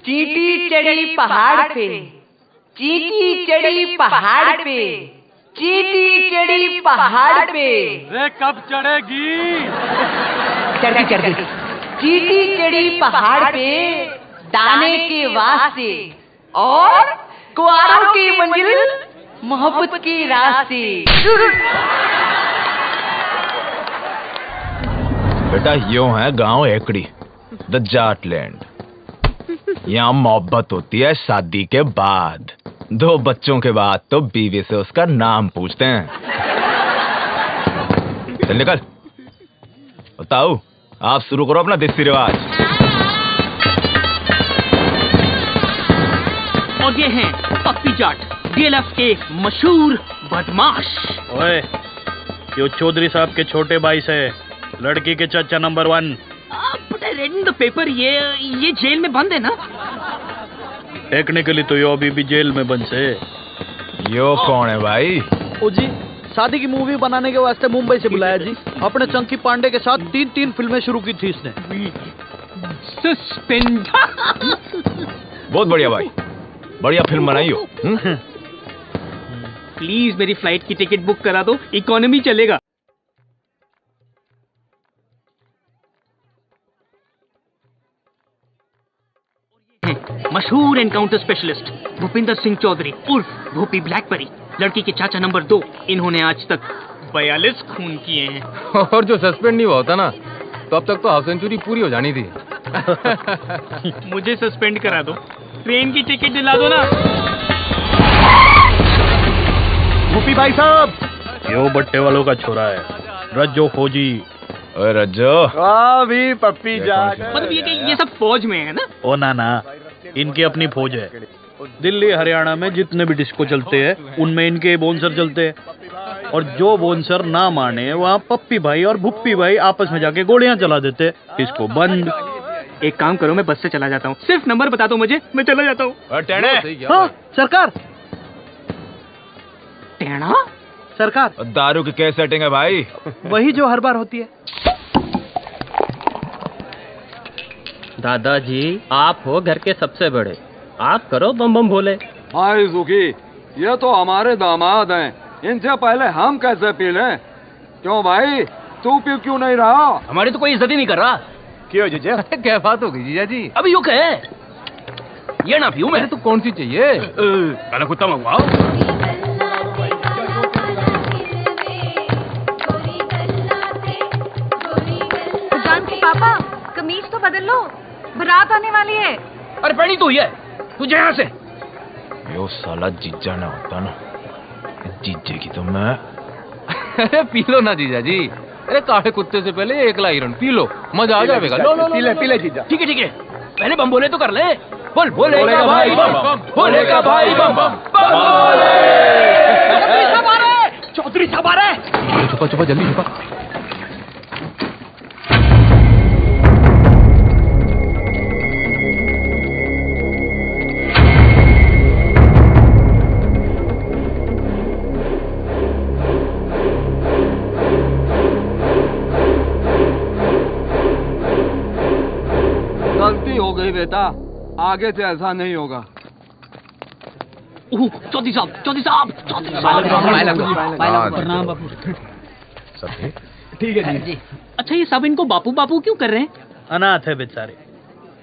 चींटी चढ़ी पहाड़ पे, चींटी चढ़ी पहाड़ पे, चींटी चढ़ी पहाड़ पे। रे कब चढ़ेगी? चढ़ गई। चींटी चढ़ी पहाड़ पे दाने के वास्ते और कुआरों की मंजिल मोहब्बत की रास्ते। बेटा यूं है गांव एकड़ी, द जाट लैंड। यहाँ मोहब्बत होती है शादी के बाद, 2 बच्चों के बाद तो बीवी से उसका नाम पूछते हैं। चल निकल। बताओ, आप शुरू करो अपना देसी रिवाज। और ये हैं पप्पी जाट, डीएलएफ के मशहूर बदमाश। ओए, यो चौधरी साहब के छोटे भाई से लड़की के चाचा number 1। But I read in the paper, ये जेल में बंद है ना? टेक्निकली तो यो अभी भी जेल में बंद से। यो कौन है भाई? ओ जी, शादी की मूवी बनाने के वास्ते मुंबई से बुलाया जी। अपने चंकी पांडे के साथ 3 फिल्में शुरू की थी इसने। सस्पेंड। बहुत बढ़िया भाई, बढ़िया फिल्म बनाई हो। प्लीज मेरी फ्लाइट की टिकट बुक करा दो, इकोनॉमी चलेगा। मशहूर एनकाउंटर स्पेशलिस्ट भूपिंदर सिंह चौधरी उर्फ भूपी ब्लैकबेरी, लड़की के चाचा नंबर 2। इन्होंने आज तक 42 खून किए हैं। और जो सस्पेंड नहीं हुआ होता ना, तो अब तक तो हाफ सेंचुरी पूरी हो जानी थी। मुझे सस्पेंड करा दो, ट्रेन की टिकट दिला दो ना। भूपी भाई साहब, यो बट्टे वालों का छोरा है, रज्जो फौजी। ओए रज्जो, भी पप्पी जाट। मतलब ये सब फौज में है ना? ओ ना, इनकी अपनी फौज है। दिल्ली हरियाणा में जितने भी डिस्को चलते हैं उनमें इनके बोनसर चलते हैं, और जो बोनसर ना माने वहाँ पप्पी भाई और भुप्पी भाई आपस में जाके गोलियां चला देते। इसको बंद। एक काम करो, मैं बस से चला जाता हूँ, सिर्फ नंबर बता दो मुझे, मैं चला जाता हूँ। हाँ, सरकार। टेढ़ा सरकार, दारू की क्या सेटिंग है भाई? वही जो हर बार होती है। दादाजी, आप हो घर के सबसे बड़े, आप करो बम बम भोले। हाय सुखी, ये तो हमारे दामाद हैं, इनसे पहले हम कैसे पी लें? क्यों भाई, तू पी क्यों नहीं रहा? हमारी तो कोई इज्जत ही नहीं कर रहा। क्यों जीजा? क्या बात हो गई जीजा जी? अभी यू कहे ये ना पीऊं मैं। तो कौन सी चाहिए? काला कुत्ता मंगवाओ। पापा, कमीज तो बदल लो, बारात आने वाली है। अरे पहली तो ये तुझे यहाँ से। यो साला जीजा ना होता ना, जीजे की तो मैं। अरे पी लो ना जीजा जी। अरे काले कुत्ते से पहले 1 लाइरन पी लो, मजा आ जाएगा। लो पी ले जीजा। ठीक है, पहले बम बोले तो कर ले। बोल बोलेगा भाई बम, बोलेगा भाई बम बम। चौधरी साहब आ रहे। छुपा जल्दी छुपा। गलती हो गई बेटा, आगे से ऐसा नहीं होगा। चौधरी साहब। प्रणाम बापू। ठीक है जी। अच्छा, ये सब इनको बापू बापू क्यों कर रहे हैं? अनाथ है बेचारे,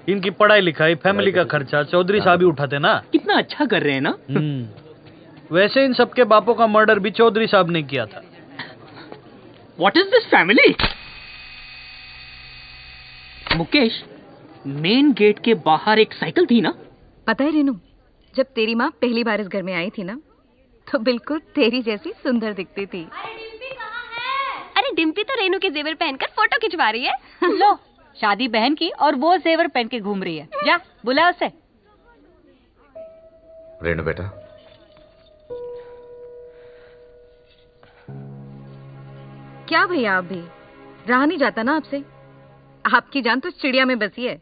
इनकी पढ़ाई लिखाई फैमिली का खर्चा चौधरी साहब ही उठाते ना। कितना अच्छा कर रहे हैं ना। वैसे इन सबके बापों का मर्डर भी चौधरी साहब ने किया था। What is this family? Mukesh, main gate के बाहर एक साइकिल थी ना? पता है रेनू, जब तेरी माँ पहली बार इस घर में आई थी ना, तो बिल्कुल तेरी जैसी सुंदर दिखती थी। अरे डिम्पी तो रेनू के जेवर पहनकर फोटो खिंचवा रही है। लो, शादी बहन की और वो जेवर पहन के घूम रही है। जा बुला उसे। रेनू बेटा, क्या भैया, आप भी रहा नहीं जाता ना आपसे? आपकी जान तो चिड़िया में बसी है।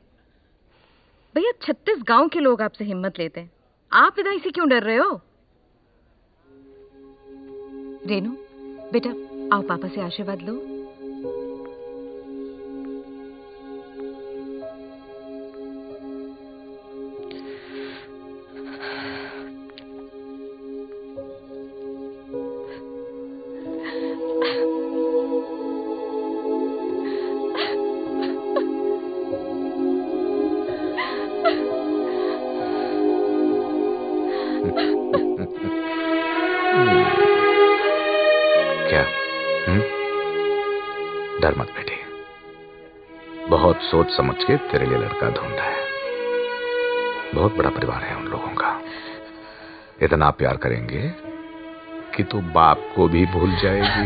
भैया 36 गांव के लोग आपसे हिम्मत लेते हैं, आप विदाई से क्यों डर रहे हो? रेनू बेटा, आओ पापा से आशीर्वाद लो। बहुत सोच समझ के तेरे लिए लड़का ढूंढा है। बहुत बड़ा परिवार है उन लोगों का। इतना प्यार करेंगे कि तू बाप को भी भूल जाएगी।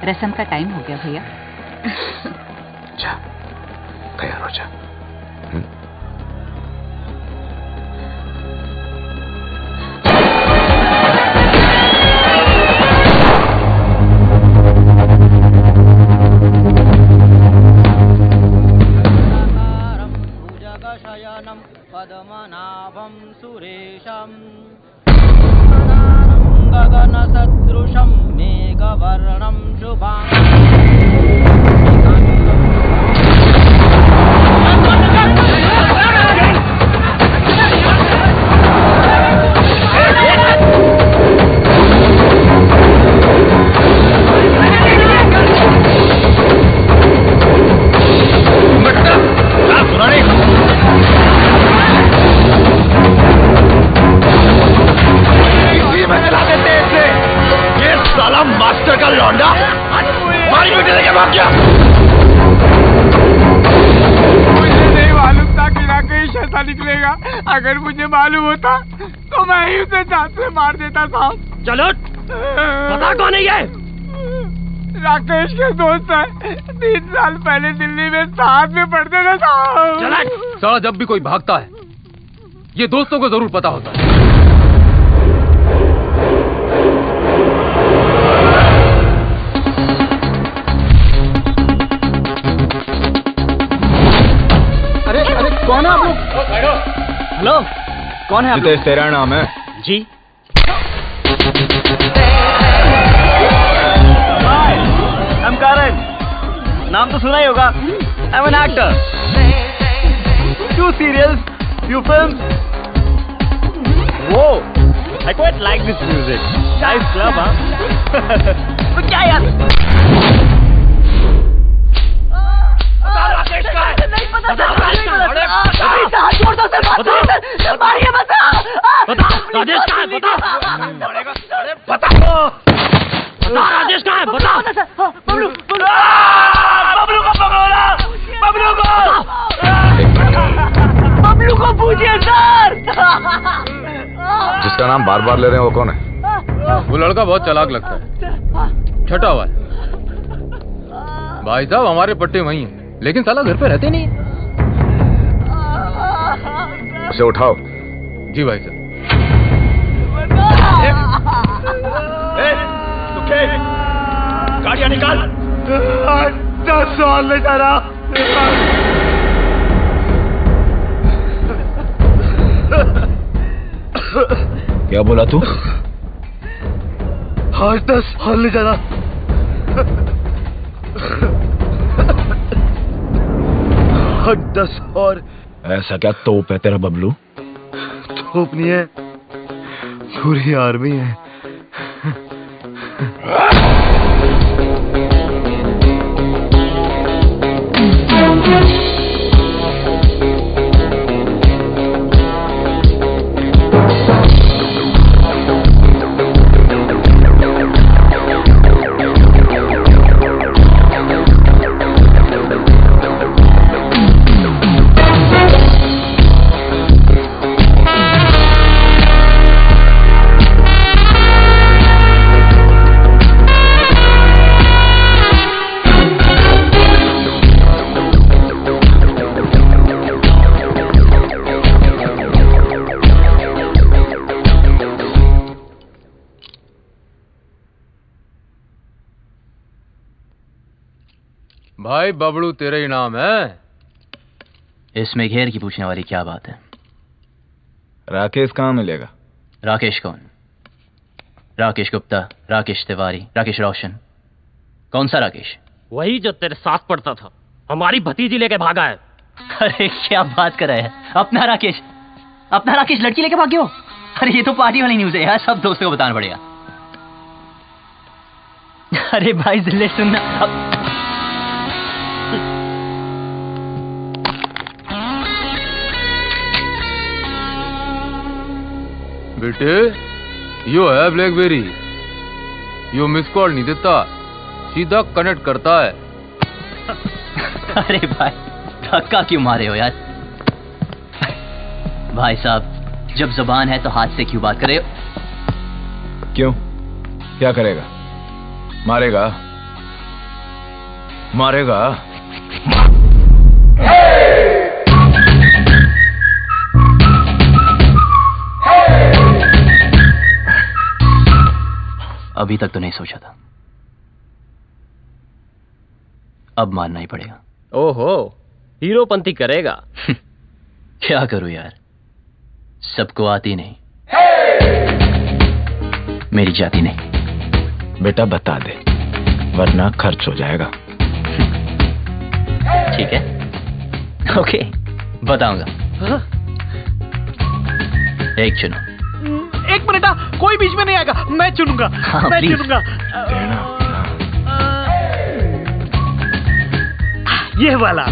रसम का टाइम हो गया भैया। जा, तैयार हो जा। पद्मनाभं सुरेशं गगनसदृशं मेघवर्णं मास्टर का लौंडा मारी बेटे लेके भाग गया। मुझे नहीं मालूम था कि राकेश ऐसा निकलेगा। अगर मुझे मालूम होता तो मैं ही उसे जान से मार देता था। चलो पता कौन है ये? राकेश के दोस्त है। 3 साल पहले दिल्ली में साथ में पढ़ते थे साहब। चला साला, जब भी कोई भागता है ये दोस्तों को जरूर पता होता है। कौन है आप लोग? हेलो, कौन है आप लोग? तेरा नाम है? जी। हाय, आई एम करण। नाम तो सुना ही होगा। I am an actor. Few serials, few films. Whoa, I quite like this music. Nice club, huh? तो क्या यार? राकेश का है? नहीं पता बता, राकेश का है? बता, हाथ छोड़ दो सर, सर मारिए, बता, राजेश का है? बता, बता, राजेश का है? बता, बबलू, बबलू को पकड़ो, बबलू को पूछिए सर। जिसका नाम बार बार ले रहे हैं वो कौन है? वो लड़का बहुत चालाक लगता है, छटा हुआ है। भाई साहब हमारे पट्टे वही हैं, लेकिन साला घर पे रहते नहीं। उसे उठाओ। जी भाई साहब। गाड़ियां निकाल। 10 साल ले जा रहा। क्या बोला तू? 10 साल ले जा रहा। 10 और। ऐसा क्या तोप है तेरा बबलू? तोप नहीं है, पूरी आर्मी है। भाई बबलू तेरा ही नाम है? इसमें घेर की पूछने वाली क्या बात है? राकेश कहाँ मिलेगा? राकेश कौन? राकेश गुप्ता, राकेश तिवारी, राकेश रोशन? कौन सा राकेश? वही जो तेरे साथ पढ़ता था, हमारी भतीजी लेके भागा है। अरे क्या बात कर रहे हैं? अपना राकेश लड़की लेके भाग गया हो? अरे ये तो पार्टी वाली न्यूज है यार, सब दोस्तों को बताना पड़ेगा। अरे भाई जिले सुनना। बेटे यो है ब्लैकबेरी, यो मिस कॉल नहीं देता, सीधा कनेक्ट करता है। अरे भाई धक्का क्यों मारे हो यार? भाई साहब जब जुबान है तो हाथ से क्यों बात करे? क्यों, क्या करेगा? मारेगा? मारेगा? अभी तक तो नहीं सोचा था, अब मानना ही पड़ेगा। ओहो, हीरोपंती करेगा? क्या करूं यार, सबको आती नहीं, मेरी जाती नहीं। बेटा बता दे वरना खर्च हो जाएगा। ठीक है, ओके बताऊंगा। एक चुनो। एक मिनट, कोई बीच में नहीं आएगा, मैं चुनूंगा। हाँ, मैं प्लीज। चुनूंगा। ये वाला।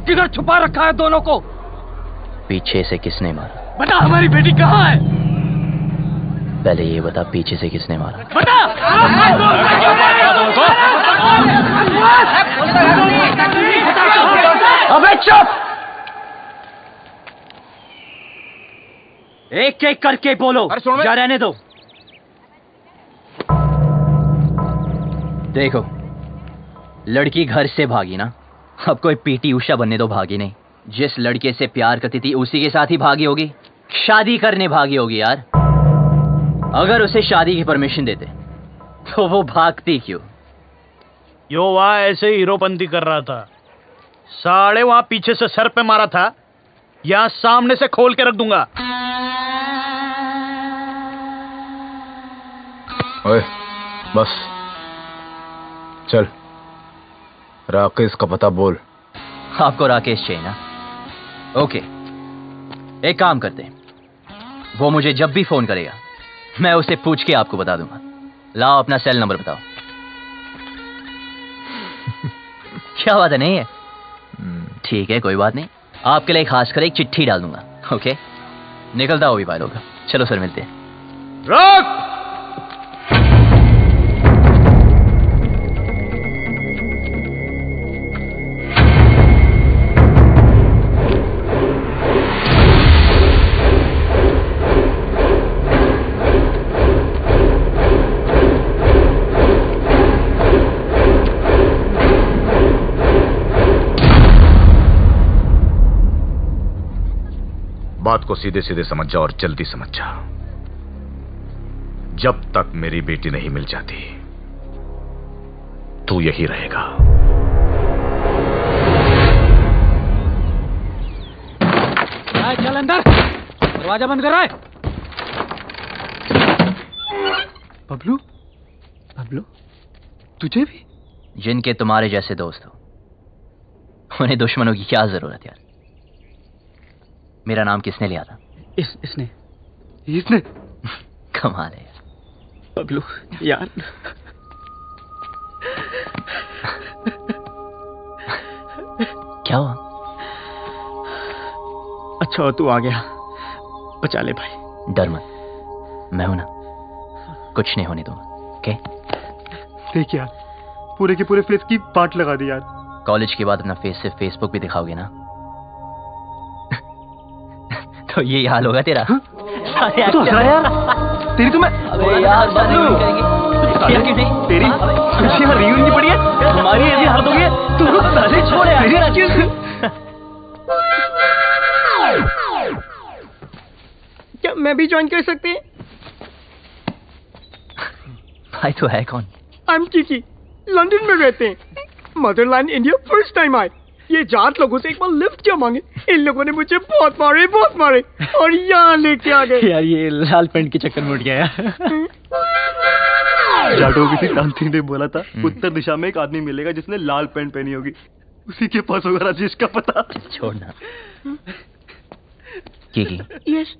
किधर छुपा रखा है दोनों को? पीछे से किसने मारा? बता, हमारी बेटी कहाँ है? पहले ये बता, पीछे से किसने मारा? बता! अबे चुप! एक एक करके बोलो, या रहने दो। देखो, लड़की घर से भागी ना, अब कोई पीटी उषा बनने तो भागी नहीं। जिस लड़के से प्यार करती थी उसी के साथ ही भागी होगी, शादी करने भागी होगी यार। अगर उसे शादी की परमिशन देते तो वो भागती क्यों? यो वहां ऐसे हीरोपंती कर रहा था, साले वहां पीछे से सर पे मारा था, यहां सामने से खोल के रख दूंगा। ओए, बस चल, राकेश का पता बोल। आपको राकेश चाहिए ना? ओके, एक काम करते हैं, वो मुझे जब भी फोन करेगा मैं उसे पूछ के आपको बता दूंगा। लाओ अपना सेल नंबर बताओ। क्या बात है, नहीं है? ठीक है, कोई बात नहीं। आपके लिए खास कर एक चिट्ठी डाल दूंगा। ओके, निकलता हो भी भाई लोग। चलो सर, मिलते हैं। रोक! बात को सीधे सीधे समझ जा और जल्दी समझ जा। जब तक मेरी बेटी नहीं मिल जाती तू यही रहेगा। चल अंदर, दरवाजा बंद कर रहा है। बबलू, बबलू, तुझे भी? जिनके तुम्हारे जैसे दोस्त हो उन्हें दुश्मनों की क्या जरूरत यार। मेरा नाम किसने लिया था? इसने कमाल है यार। बबलू यार, क्या हुआ? अच्छा हो तू आ गया, बचा ले भाई। डर मत, मैं हूं ना, कुछ नहीं होने दूंगा। ओके? देख यार, पूरे के पूरे फेस की पार्ट लगा दी यार। कॉलेज के बाद अपना फेस सिर्फ फेसबुक पे दिखाओगे ना तो ये हाल होगा तेरा। तो हंस रहा है यार, तेरी तो मैं। अबे यार, तेरी खुशी यहाँ रियून की पड़ी है, हमारी ऐसी हालत हो गई है। तू पहले छोड़ यार। क्या मैं भी ज्वाइन कर सकते हैं? भाई तो है कौन? आई एम किकी, लंदन में रहते हैं। मदरलैंड इंडिया फर्स्ट टाइम आए। ये जाट लोगों से एक बार लिफ्ट क्या मांगे, इन लोगों ने मुझे बहुत मारे और यहाँ लेके आ गए। यार ये लाल पेंट के चक्कर में उठ गया यार। जाटों किसी तांत्रिक ने बोला था उत्तर दिशा में एक आदमी मिलेगा जिसने लाल पेंट पहनी होगी, उसी के पास होगा राजेश का पता। छोड़ना। किकी, यस,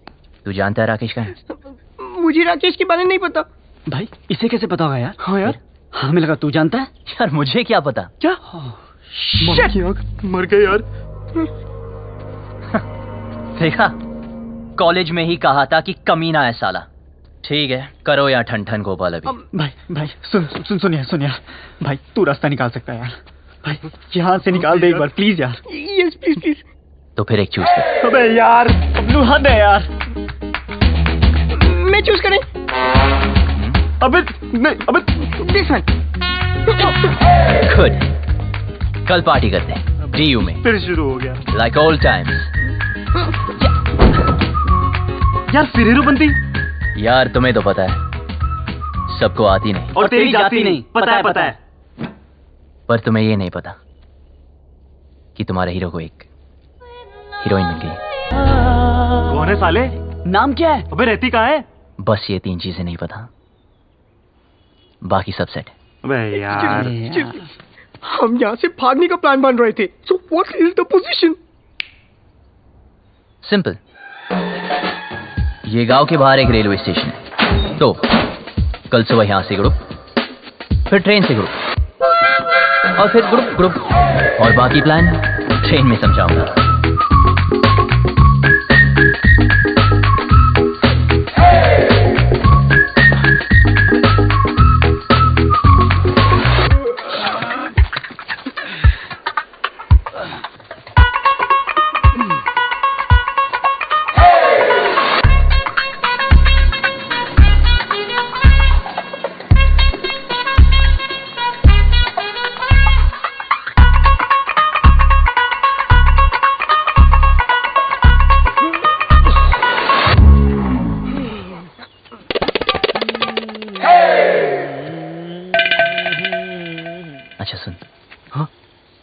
तू जानता है राकेश कहाँ है? मुझे राकेश के बारे में नहीं पता। भाई इसे कैसे पता होगा यार? हाँ यार, हाँ हमें लगा तू जानता है। यार मुझे क्या पता? क्या? मर गए यार। देखा, कॉलेज में ही कहा था कि कमीना है साला। ठीक है, करो या ठन ठन गोपाल अभी। भाई सुन यार, भाई तू रास्ता निकाल सकता है यार। भाई यहाँ से निकाल दे एक बार प्लीज यार। Yes please. तो फिर एक चूज कर। अबे यार, बबलू हद है यार। मैं चूज करें? अबे नहीं, अबे दिस वन। गुड, कल पार्टी करते हैं डीयू में। फिर शुरू हो गया लाइक ओल्ड टाइम्स। यार फिर हीरोपंती। यार तुम्हें तो पता है सबको आती नहीं, और तेरी जाती नहीं। पता है। पर तुम्हें ये नहीं पता कि तुम्हारे हीरो को एक हीरोइन मिल गई। कौन है साले? नाम क्या है? अबे रहती कहाँ है? बस ये 3 चीजें नहीं पता, बाकी सब सेट है। अबे यार, हम यहाँ से भागने का प्लान बन रहे थे। So what is the position? Simple, ये गांव के बाहर एक रेलवे स्टेशन है, तो कल सुबह यहाँ से ग्रुप, फिर ट्रेन से ग्रुप, और फिर ग्रुप, और बाकी प्लान ट्रेन में समझाऊंगा।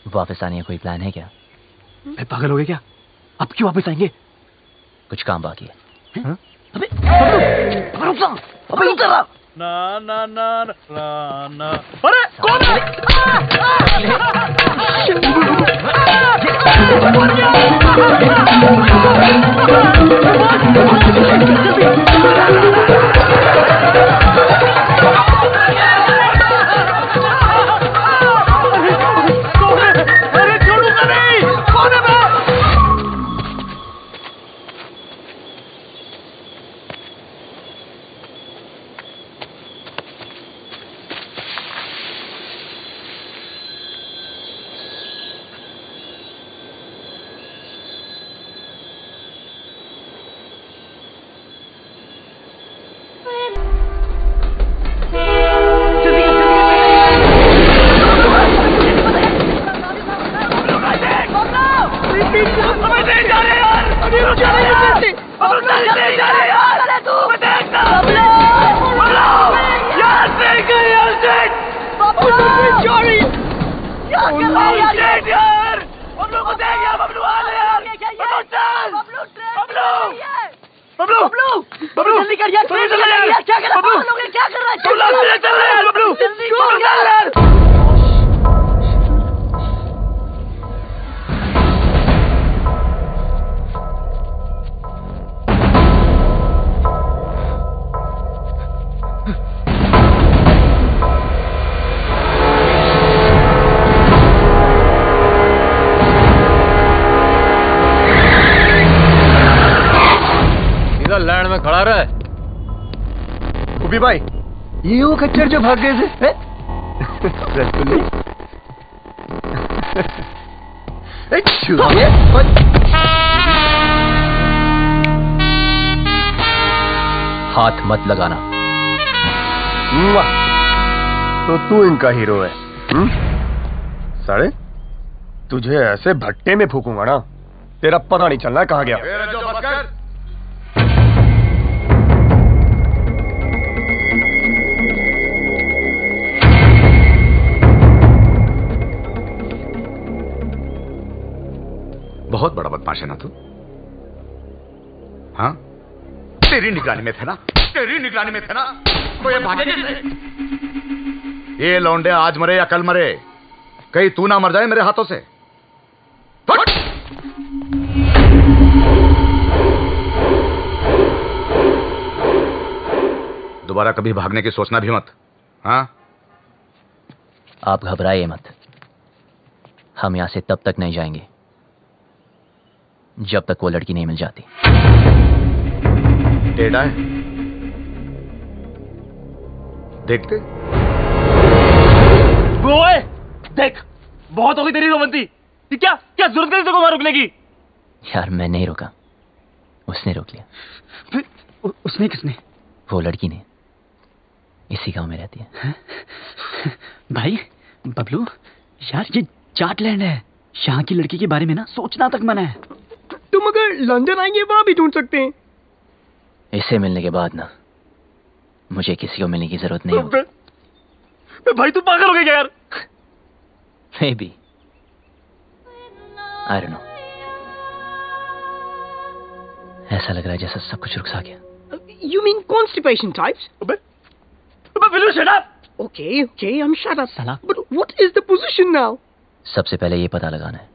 वापस आने का कोई प्लान है क्या? मैं पागल हो गया क्या? अब क्यों वापस आएंगे? कुछ काम बाकी है। अबे रुक जा, अबे रुक जा। ना। अरे कौन है? कर रहा है यार? बबलू को देख यार, बबलू आ ले यार, बबलू चल, बबलू जल्दी कर यार, क्या कर रहा है? क्या कर रहा है? चल यार बबलू, जल्दी कर यार। लैंड में खड़ा रहा है। उबी भाई, ये वो खच्चर जो भाग गए थे। रसगुल्ले। हाथ मत लगाना। तो तू इनका हीरो है। साले, तुझे ऐसे भट्टे में फूकूंगा ना, तेरा पता नहीं चलना कहाँ गया। बहुत बड़ा बदमाश है ना तू? हाँ, तेरी निगरानी में थे ना, तेरी निगरानी में थे ना, तो ये भागे कैसे? ये लौंडे आज मरे या कल मरे, कहीं तू ना मर जाए मेरे हाथों से। दोबारा कभी भागने की सोचना भी मत। हाँ, आप घबराइए मत। हम यहां से तब तक नहीं जाएंगे जब तक वो लड़की नहीं मिल जाती। टेढ़ा है, देखते। ओए, देख, बहुत होगी तेरी रोमंती। क्या क्या जरूरत करी तेरे को वहां रुकने की? यार मैं नहीं रुका, उसने रोक लिया। उसने? किसने? वो लड़की ने। इसी गांव में रहती है। भाई बबलू, यार ये जाटलैंड है, यहाँ की लड़की के बारे में ना सोचना तक मना है। तुम अगर लंदन आएंगे वहां भी ढूंढ सकते हैं। इसे मिलने के बाद ना मुझे किसी को मिलने की जरूरत नहीं होगी। भाई तू पागल हो गया यार। Maybe. I don't know. ऐसा लग रहा है जैसा सब कुछ रुक सा गया। You mean constipation types? Will you shut up? Okay, I'm shut up. But what is the position now? सबसे पहले ये पता लगाना है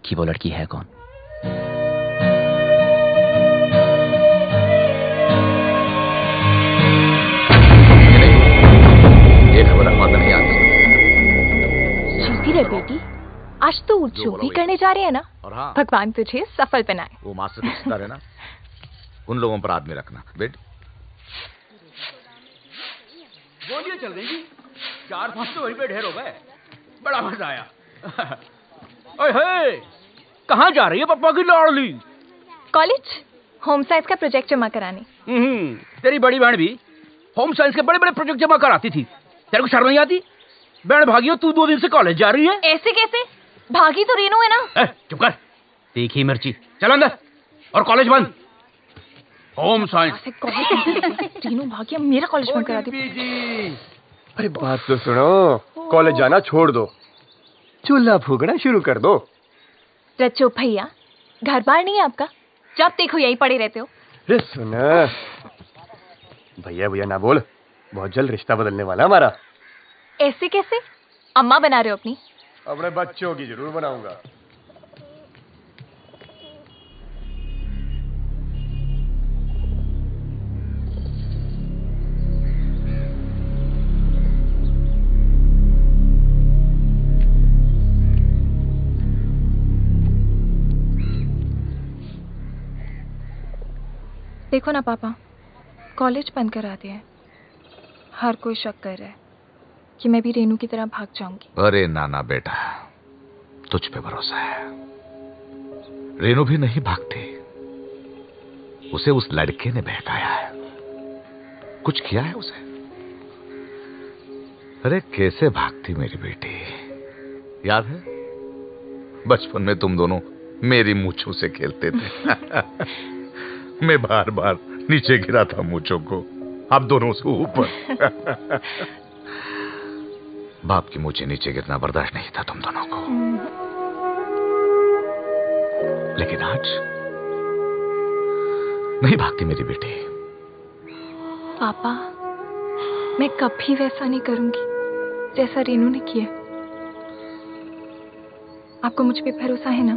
कि वो लड़की है कौन। ये खबर अखबार में नहीं आती। जीती रहे बेटी, आज तो जो भी करने जा रहे हैं ना, हाँ, भगवान तुझे सफल बनाए। वो मास्टर के सितारे ना, उन लोगों पर आदमी रखना। बेट गोलियां चल रही थी, 4-5 तो वहीं पे ढेर हो गए। बड़ा मजा आया। ओए, कहाँ जा रही है पप्पा की लाडली? कॉलेज होम साइंस का प्रोजेक्ट जमा कराने। तेरी बड़ी बहन भी होम साइंस के बड़े बड़े प्रोजेक्ट जमा कराती थी। तेरे को शर्म नहीं आती? बहन भागी हो, तू 2 दिन से कॉलेज जा रही है। ऐसे कैसे? भागी तो रेनू है ना। चुप कर, तीखी मिर्ची। चल अंदर, और कॉलेज बंद। Home science. रेनू भागी, मेरा कॉलेज बंद करा दी। अरे बात तो सुनो, कॉलेज जाना छोड़ दो, चूल्हा फूकना शुरू कर दो। रचो भैया, घर बार नहीं है आपका? जब देखो यही पड़े रहते हो। अरे सुना, भैया भैया ना बोल, बहुत जल्द रिश्ता बदलने वाला हमारा। ऐसे कैसे? अम्मा बना रहे हो अपनी? अपने बच्चों की जरूर बनाऊंगा। देखो ना पापा, कॉलेज बंद करा दिया है। हर कोई शक कर रहा है कि मैं भी रेनू की तरह भाग जाऊंगी। अरे नाना बेटा, तुझ पे भरोसा है। रेनू भी नहीं भागती, उसे उस लड़के ने बहकाया है, कुछ किया है उसे। अरे कैसे भागती मेरी बेटी, याद है बचपन में तुम दोनों मेरी मूंछों से खेलते थे। मैं बार बार नीचे गिरा था मूंछों को, आप दोनों से ऊपर। बाप की मुझे नीचे गिरना बर्दाश्त नहीं था तुम दोनों को, लेकिन आज नहीं भागती मेरी बेटी। पापा, मैं कभी वैसा नहीं करूंगी जैसा रेनू ने किया। आपको मुझ पे भरोसा है ना?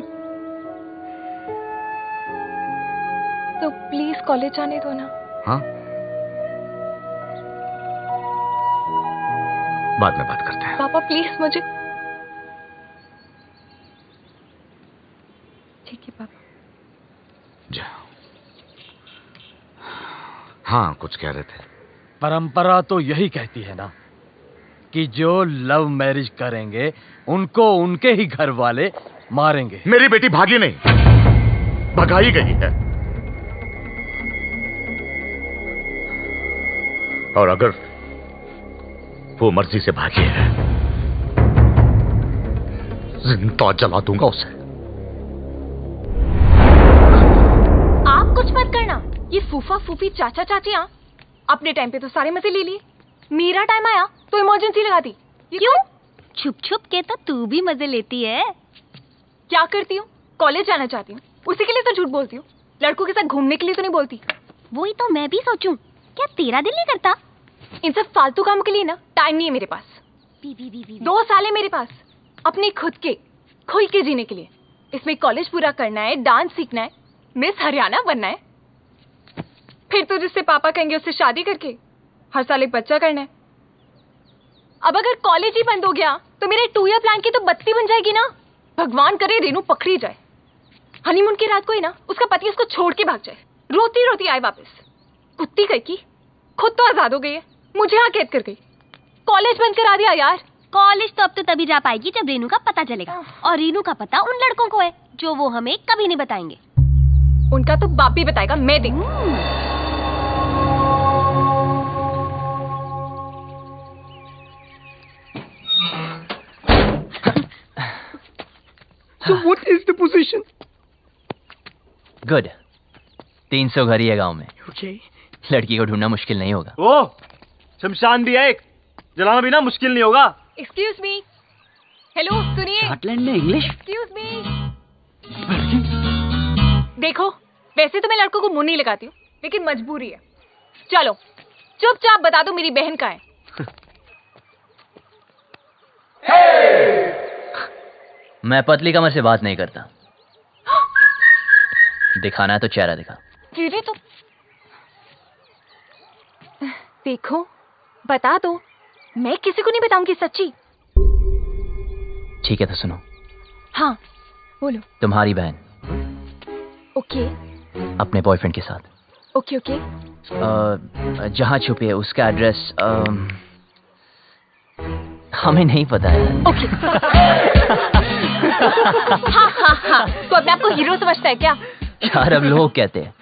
तो प्लीज कॉलेज जाने दो ना। हाँ, बाद में बात करते हैं। पापा प्लीज मुझे। ठीक है पापा। जा। हाँ, कुछ कह रहे थे। परंपरा तो यही कहती है ना कि जो लव मैरिज करेंगे उनको उनके ही घर वाले मारेंगे। मेरी बेटी भागी नहीं, भगाई गई है। और अगर वो मर्जी से भागी है, जिंदा जला दूंगा उसे। आप कुछ मत करना। ये फूफा फूफी चाचा चाचियां अपने टाइम पे तो सारे मजे ले लिए। मेरा टाइम आया तो इमरजेंसी लगा दी। क्यों? छुप छुप के तो तू भी मजे लेती है। क्या करती हूँ? कॉलेज जाना चाहती हूँ, उसी के लिए तो झूठ बोलती हूँ। लड़कों के साथ घूमने के लिए तो नहीं बोलती। वही तो मैं भी सोचूं, क्या तेरा दिल नहीं करता? इन सब फालतू काम के लिए ना टाइम नहीं है मेरे पास। 2 साल है मेरे पास अपने खुद के खुल के जीने के लिए। इसमें कॉलेज पूरा करना है, डांस सीखना है, मिस हरियाणा बनना है, फिर तो जिससे पापा कहेंगे उससे शादी करके हर साल एक बच्चा करना है। अब अगर कॉलेज ही बंद हो गया तो मेरे 2 ईयर प्लान की तो बत्ती बन जाएगी ना। भगवान करे रेनू पकड़ी जाए, हनीमून की रात को ही ना उसका पति उसको छोड़ के भाग जाए, रोती रोती आए वापस। कुत्ती कह की खुद तो आजाद हो गई है, मुझे यहाँ कैद कर गई। कॉलेज बंद करा दिया यार। कॉलेज तो अब तो तभी जा पाएगी जब रेनू का पता चलेगा, और रेनू का पता उन लड़कों को है जो वो हमें कभी नहीं बताएंगे। उनका तो बाप भी बताएगा, मैं देख। So what is the position? Good. 300 घर ही है गांव में। Okay. लड़की को ढूंढना मुश्किल नहीं होगा। ओ, शमशान भी है एक, जलाना भी ना मुश्किल नहीं होगा। Excuse me. हेलो सुनिए। स्कॉटलैंड में इंग्लिश। Excuse me. देखो, वैसे तो मैं लड़कों को मुंह नहीं लगाती हूँ, लेकिन मजबूरी है। चलो चुपचाप बता दो मेरी बहन कहाँ है। मैं पतली कमर से बात नहीं करता। दिखाना है तो चेहरा दिखा। तेरे तो देखो, बता दो, मैं किसी को नहीं बताऊंगी सच्ची। ठीक है तो सुनो। हाँ बोलो। तुम्हारी बहन ओके। अपने बॉयफ्रेंड के साथ। Okay okay. जहाँ छुपी है उसका एड्रेस हमें नहीं पता है। ओके। हाँ, तो अपने आप को हीरो समझता है क्या? यार अब लोग कहते हैं,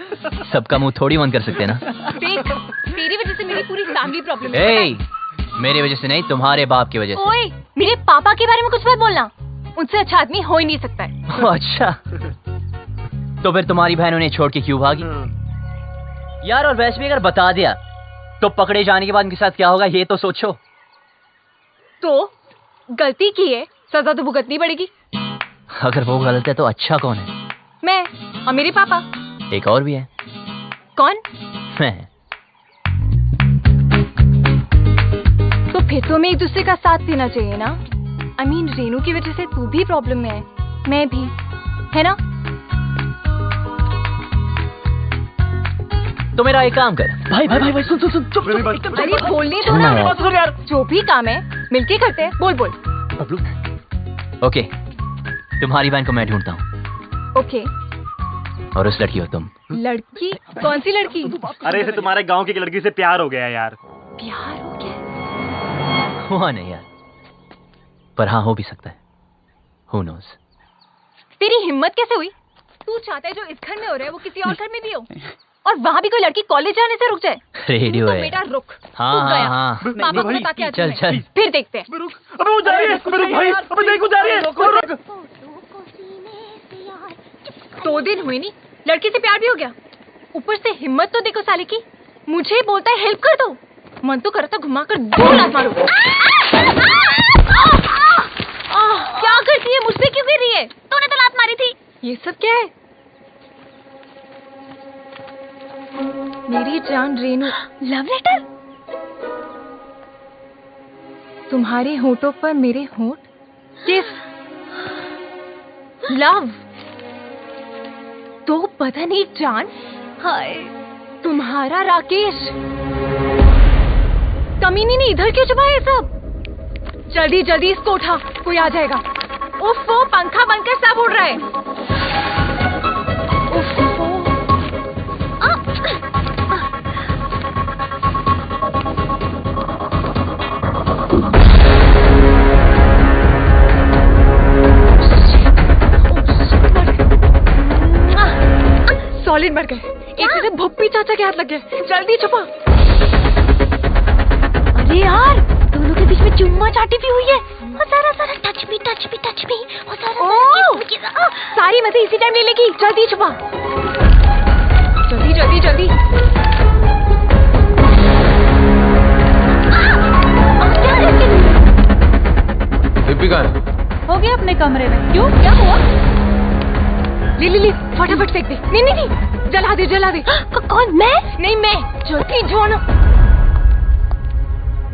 सबका मुंह थोड़ी बंद कर सकते हैं ना। देख, तेरी वजह से मेरी पूरी फैमिली प्रॉब्लम है। ए, मेरी वजह से नहीं, तुम्हारे बाप की वजह से। ओए, मेरे पापा के बारे में कुछ मत बोलना, उनसे अच्छा आदमी हो ही नहीं सकता है। अच्छा, तो फिर तुम्हारी बहन उन्हें छोड़ के क्यों भागी? यार और वैसे भी अगर बता दिया तो पकड़े जाने के बाद उनके साथ क्या होगा ये तो सोचो। तो गलती की है, सजा तो भुगतनी पड़ेगी। अगर वो गलत है तो अच्छा कौन है? मैं और मेरे पापा। एक और भी है। कौन? मैं। तो फिर तो हमें एक दूसरे का साथ देना चाहिए ना। I mean, रेनू की वजह से तू भी प्रॉब्लम में है, मैं भी, है ना? तो मेरा एक काम कर। भाई सुन अरे बोलने दो ना यार। जो भी काम है मिलके करते हैं। बोल ओके, तुम्हारी बहन को मैं ढूंढता हूँ। ओके। और उस लड़की हो तुम। लड़की? कौन सी लड़की? अरे इसे तुम्हारे गांव की लड़की से प्यार हो गया यार। प्यार हो गया? हुआ नहीं यार, पर हाँ हो भी सकता है। Who knows? तेरी हिम्मत कैसे हुई? तू चाहता है जो इस घर में हो रहा है वो किसी और घर में भी हो, और वहाँ भी कोई लड़की कॉलेज जाने से रुक जाए। रेडियो तो है। बेटा रुक। हाँ। पापा को बता के आती चल हूँ। फिर देखते हैं। अबे वो जा रही है, भाई, अबे देख वो जा रही है। 2 दिन हुए नहीं, लड़की से प्यार भी हो गया। ऊपर से हिम्मत तो देखो साले की, मुझे बोलता है हेल्प कर दो। मन तो करता घुमा कर 2 लात मारो। क्या करती है? मुझ पे क्यों गिर रही है? तूने तो लात मारी थी। ये सब क्या है? मेरी जान रेनू। Love letter? तुम्हारे होठों पर मेरे होठ, किस, लव। तो पता नहीं जान। हाय, तुम्हारा राकेश। कमीनी ने इधर क्यों छुपाया ये सब? जल्दी जल्दी इसको उठा, कोई आ जाएगा। उफ, वो पंखा बनकर सब उड़ रहा है। उफ, सॉलिड मर गए। एक से भुप्पी चाचा के हाथ लग गए। जल्दी छुपा। अरे यार, दोनों के बीच में चुम्मा चाटी भी हुई है। और सारा टच मी और सारा सारी मजे इसी टाइम ले लेगी। जल्दी छुपा, जल्दी जल्दी जल्दी। दीपिका हो गया अपने कमरे में। क्यों, क्या हुआ? ले फटाफट फेंक दे। नहीं, जला दे। कौन? मैं? नहीं, मैं। जल्दी जोन।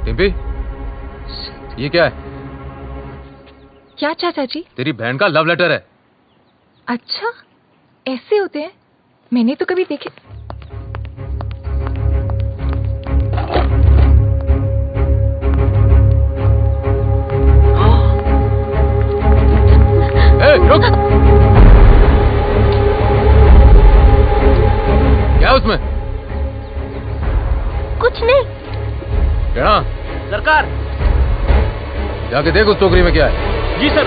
डिम्पी, ये क्या है? क्या चाचा जी? तेरी बहन का लव लेटर है। अच्छा, ऐसे होते हैं? मैंने तो कभी देखे। रुक। क्या है उसमें? कुछ नहीं। क्या? सरकार, जाके देख उस टोकरी में क्या है। जी सर।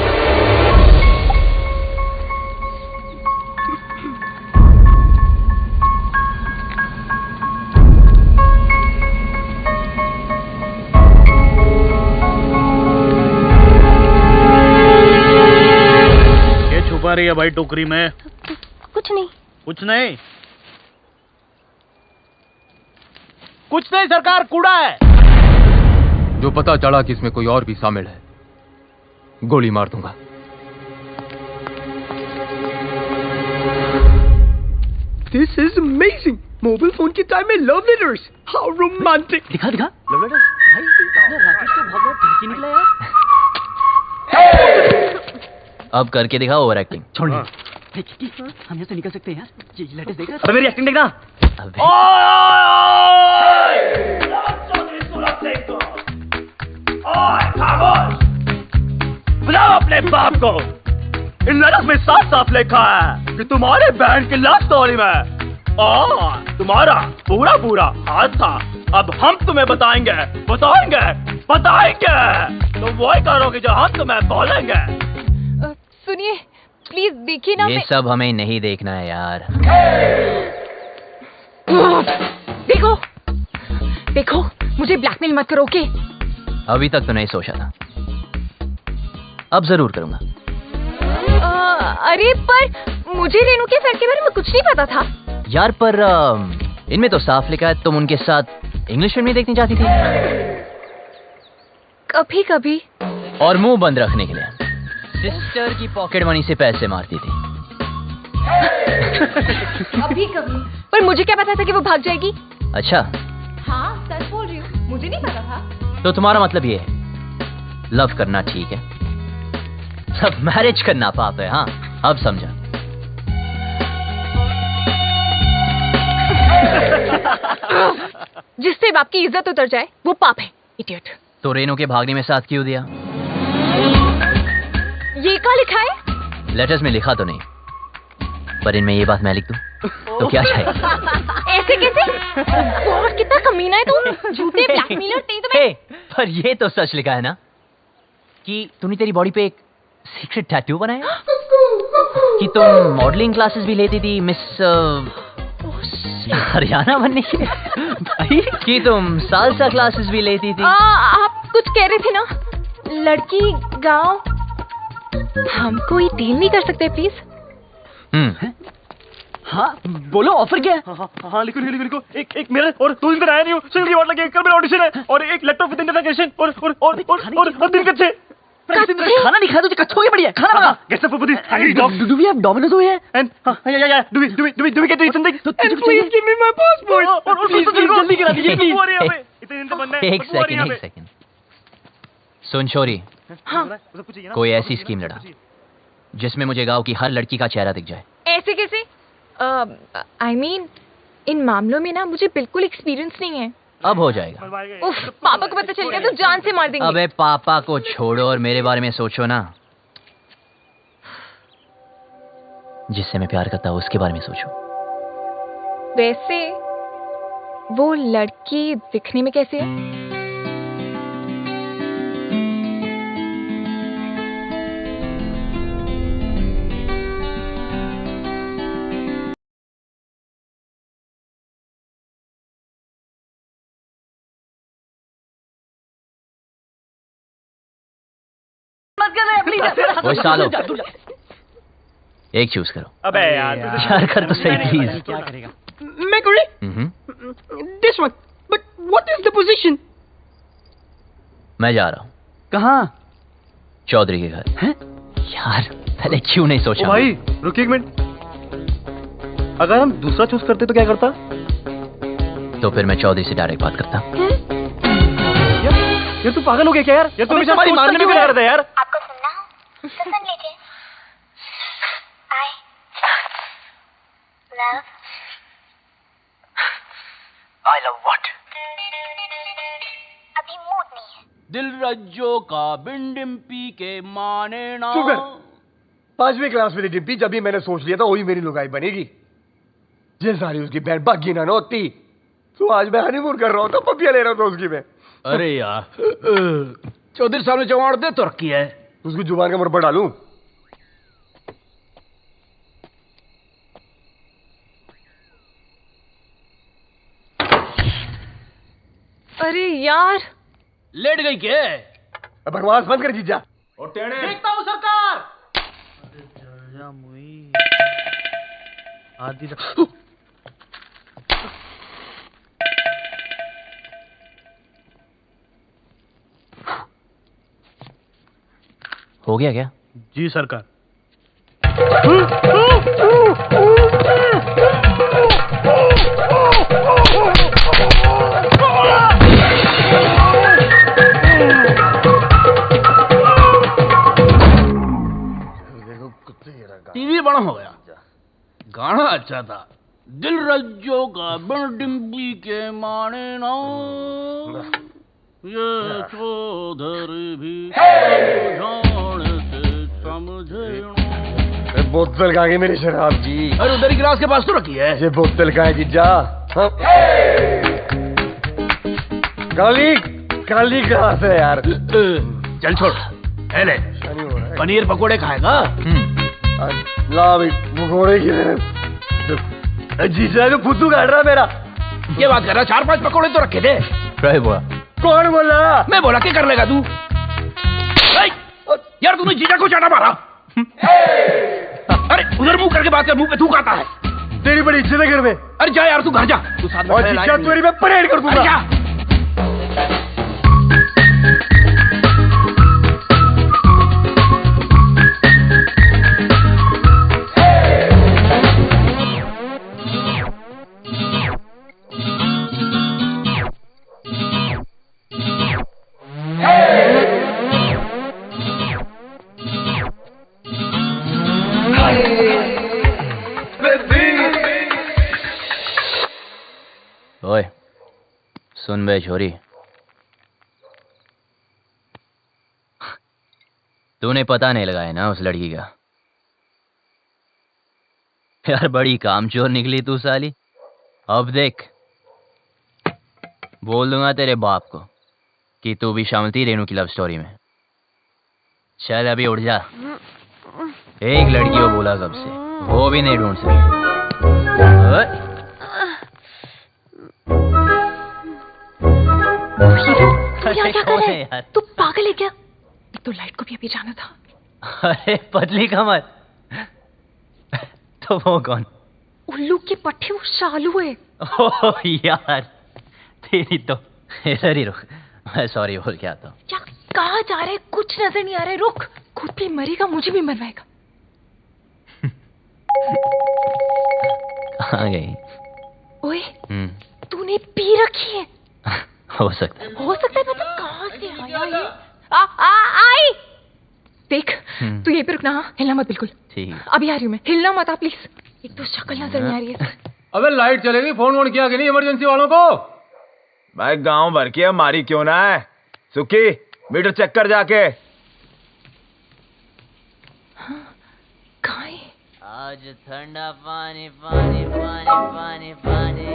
ये छुपा रही है भाई टोकरी में? कुछ नहीं। कुछ नहीं सरकार, कूड़ा है। जो पता चला कि इसमें कोई और भी शामिल है, गोली मार दूंगा। This is amazing. Mobile phone के टाइम में लव लेटर्स, हाउ रोमांटिक। दिखा लव लेटर। भाई राकेश तो बहुत ठरकी निकला यार। अब करके दिखा ओवर एक्टिंग। छोड़। हम यहाँ से निकल सकते हैं यार। ये लेटेस्ट देख रहा। अबे मेरी एक्टिंग देखना। बुलाओ अपने बाप को। इन लेटर्स में साफ लिखा है कि तुम्हारे बहन की लव स्टोरी में तुम्हारा पूरा हाथ था। अब हम तुम्हें बताएंगे। तुम वही करोगे जो हम तुम्हें बोलेंगे। सुनिए प्लीज, देखिए ना। ये सब हमें नहीं देखना है यार। देखो, मुझे ब्लैकमेल मत करो, ओके? अभी तक तो नहीं सोचा था, अब जरूर करूंगा। अरे पर मुझे रेनू के सर के बारे में कुछ नहीं पता था यार। पर इनमें तो साफ लिखा है तुम उनके साथ इंग्लिश फिल्म नहीं देखनी चाहती थी। कभी कभी। और मुंह बंद रखने के लिए सिस्टर की पॉकेट मनी से पैसे मारती थी। कभी कभी। पर मुझे क्या पता था कि वो भाग जाएगी? अच्छा, हाँ सच बोल रही हूँ, मुझे नहीं पता था। तो तुम्हारा मतलब ये है लव करना ठीक है, सब मैरिज करना पाप है। हाँ, अब समझा। जिससे बाप की इज्जत उतर जाए वो पाप है, इडियट। तो रेनू के भागने में साथ क्यों दिया? ये क्या लिखा है? लेटर्स में लिखा तो नहीं, पर इनमें ये बात मैं लिख दूं तो क्या चाहिए? ऐसे कैसे? गॉड, कितना कमीना है तू। झूठे ब्लैकमेलर थे तुम्हें। पर ये तो सच लिखा है ना कि तूने तेरी बॉडी पे एक सीक्रेट टैटू बनाया, कि तुम मॉडलिंग क्लासेस भी लेती थी मिस हरियाणा बनने के लिए, भाई, कि तुम सालसा क्लासेस भी लेती थी। आप कुछ कह रहे थे ना? लड़की गांव। हम कोई डील नहीं कर सकते प्लीज? हाँ बोलो ऑफर क्या है? हाँ लिखो लिखो लिखो एक मेरा और 2 दिन तक आया नहीं हूँ, सिंगल की वाट लगी, कल मेरा ऑडिशन है और एक लैपटॉप विद इंटरनेशन और दिन कच्चे खाना नहीं खाया तुझे कच्चा हो गया बढ़िया खाना बना gets up for this hungry dog do we have Domino's over here and या do we get to eat something please give me my passport और जल्दी करा दीजिए प्लीज इतने दिन से बनना है एक सेकंड सुन छोरी, कोई ऐसी स्कीम लड़ा जिसमें मुझे गांव की हर लड़की का चेहरा दिख जाए। ऐसे कैसे? आई मीन इन मामलों में ना मुझे बिल्कुल एक्सपीरियंस नहीं है। अब हो जाएगा। उफ, पापा को पता चल गया तो जान से मार देंगे। अबे पापा को छोड़ो और मेरे बारे में सोचो ना। जिससे मैं प्यार करता हूँ उसके बारे में सोचो। वैसे वो लड़की दिखने में कैसी है? वो सालो एक चूज करो। अबे यार यार कर तो सही प्लीज। क्या करेगा? मैं करें? This one, but what is the position? मैं जा रहा हूँ। कहाँ? चौधरी के घर। हैं? यार पहले क्यों नहीं सोचा? ओ भाई रुकिए एक मिनट, अगर हम दूसरा चूज करते तो क्या करता? तो फिर मैं चौधरी से डायरेक्ट बात करता। ये तू पागल हो गया क्या यार? ये तो हमेशा हमारी मारने में क्या करता है यार? आपको सुनना हो तो सुन लीजिए। I love what? अभी मूड नहीं है। दिल रज्जो का बिंडिम्पी के माने ना। चुप कर। 5वीं क्लास में डिम्पी जब भी मैंने सोच लिया था वही मेरी लुगाई बनेगी। ये सारी उसकी बहन बागी ना होती तो आज मैं हनीमून कर रहा हूँ तो पपिया ले रहा हूँ उसकी मैं। अरे यार चौधरी साहब ने जवान दे तो रखी है, उसकी जुबान का मुड़ पर डालूं? अरे यार लेट गई क्या? बकवास बंद कर जीजा। देखता हूँ सरकार। आदि हो गया क्या? जी सरकार। टीवी बड़ा हो गया, गाना अच्छा था। दिल रज्जो का बिंडिम्पी के माने ना, ये चौधरी भी बोतल कहाँ गई मेरी शराब की? अरे उधर ही गिलास के पास तो रखी है। ये बोतल कहाँ है जीजा? काली काली गिलास है यार। चल छोड़। ले पनीर पकोड़े खाएगा? ला भाई पकोड़े की जीजा जो फुद्दू काट रहा मेरा। ये बात कर रहा? 4-5 पकोड़े तो रखे थे। बोला कौन बोला? मैं बोला क्या कर लेगा तू? यार तूने जीजा को चाटा मारा। अरे उधर मुंह करके बात कर, मुंह पे थूक आता है। तेरी बड़ी इज्जत है घर में। अरे जा यार तू घर जा, तू साथ में और जीजा तेरी मैं परेड कर दूंगा। ओए सुन बे छोरी, तूने पता नहीं लगाया ना उस लड़की का? यार बड़ी कामचोर निकली तू साली। अब देख बोल दूंगा तेरे बाप को कि तू भी शामिल थी रेनू की लव स्टोरी में। चल अभी उठ जा। एक लड़की को बोला कब से, वो भी नहीं ढूंढ सकी। क्या क्या कर रहा है? तू पागल है क्या? एक तो लाइट को भी अभी जाना था। अरे पतली कमर। तो वो कौन? वो उल्लू के पट्टे वो शालू है। ओह यार, तेरी तो इधर ही रुक, मैं सॉरी बोल के आता हूँ। क्या कहाँ जा रहे? कुछ नजर नहीं आ रहा है। रुक, खुद भी मरेगा, मुझे भी मरवाएगा। कहाँ गई? ओए, तूने पी रखी है? हो सकता है। हो सकता है, मतलब कहाँ से आया ये? आई देख, तू यहीं पे रुकना, हाँ? हिलना मत बिल्कुल। ठीक है। अभी आ रही हूँ मैं, हिलना मत प्लीज। एक तो शक्ल नजर नहीं आ रही है। अबे लाइट चलेगी, फोन किया कि नहीं इमरजेंसी वालों को? भाई गांव भर की हमारी क्यों ना है? सुखी, मीटर चेक कर जाके। कहाँ है? आज ठंडा पानी पानी पानी पानी पानी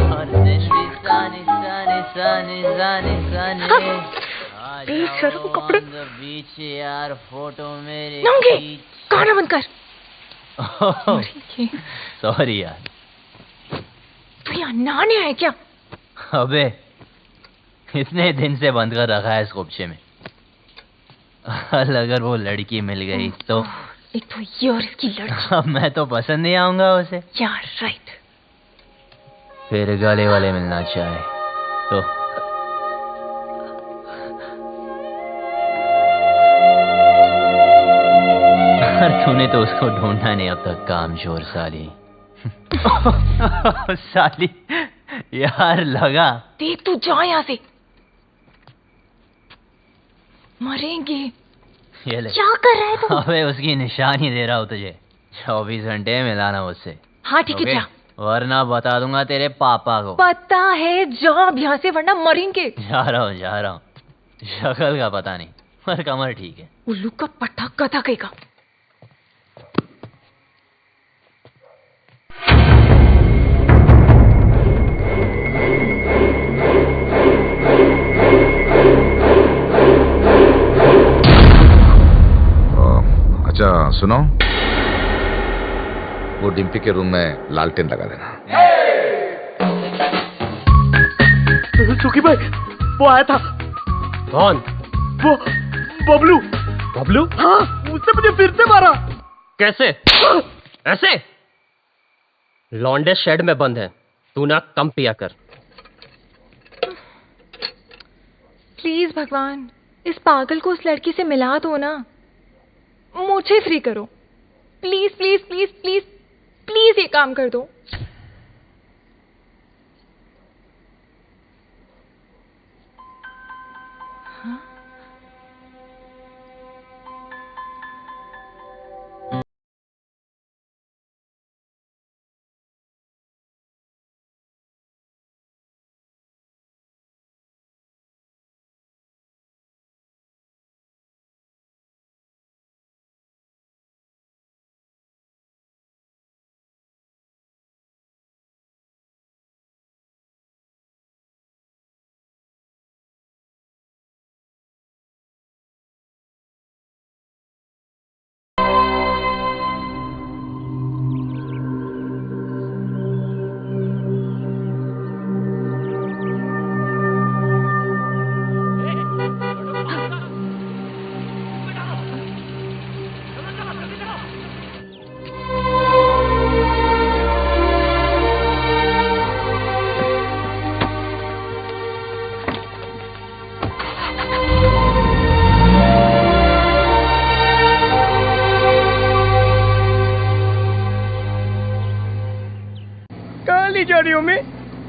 और दिन भी सानी सानी सानी सानी सानी। कपड़े बीच यार फोटो मेरे गाना बंद कर। सॉरी यार। तू यहाँ नहाने आया क्या? अबे इतने दिन से बंद कर रखा है इस गुब्शे में। अगर वो लड़की मिल गई तो एक तो ये और इसकी लड़की। अब मैं तो पसंद नहीं आऊंगा उसे यार। राइट। फिर गले वाले मिलना चाहे तो तूने तो उसको ढूंढा नहीं अब तक, कामचोर साली। साली यार लगा। देख तू जा यहाँ से, मरेंगे। ये ले। क्या कर रहा है तू? अबे उसकी निशानी दे रहा हूँ तुझे, 24 घंटे मिलाना मुझसे। हाँ ठीक है, जा। वरना बता दूंगा तेरे पापा को। पता है, जा अब यहाँ से, वरना मरेंगे। जा रहा हूँ। शक्ल का पता नहीं पर कमर ठीक है। उल्लू का पट्टा कथा कहेगा। अच्छा सुनो, वो डिम्पी के रूम में लालटेन लगा देना। सुखी भाई, वो आया था। कौन? वो बबलू। बबलू? हाँ, उसने मुझे फिर से मारा। कैसे? ऐसे? लौंडे शेड में बंद है, तू ना कम पिया कर। प्लीज भगवान, इस पागल को उस लड़की से मिला दो ना। मुझे फ्री करो, please please please please please, ये काम कर दो।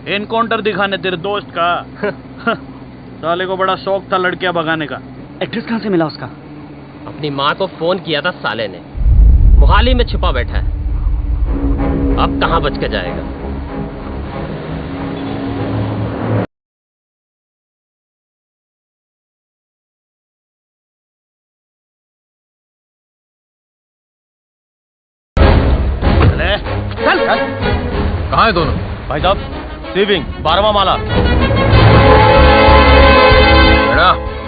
एनकाउंटर दिखाने तेरे दोस्त का। साले को बड़ा शौक था लड़कियां भगाने का। एड्रेस कहाँ से मिला उसका? अपनी माँ को फोन किया था साले ने, मोहाली में छिपा बैठा है। अब कहाँ बच के जाएगा? चल। कहाँ है दोनों? भाई साहब, सेविंग 12वां माला।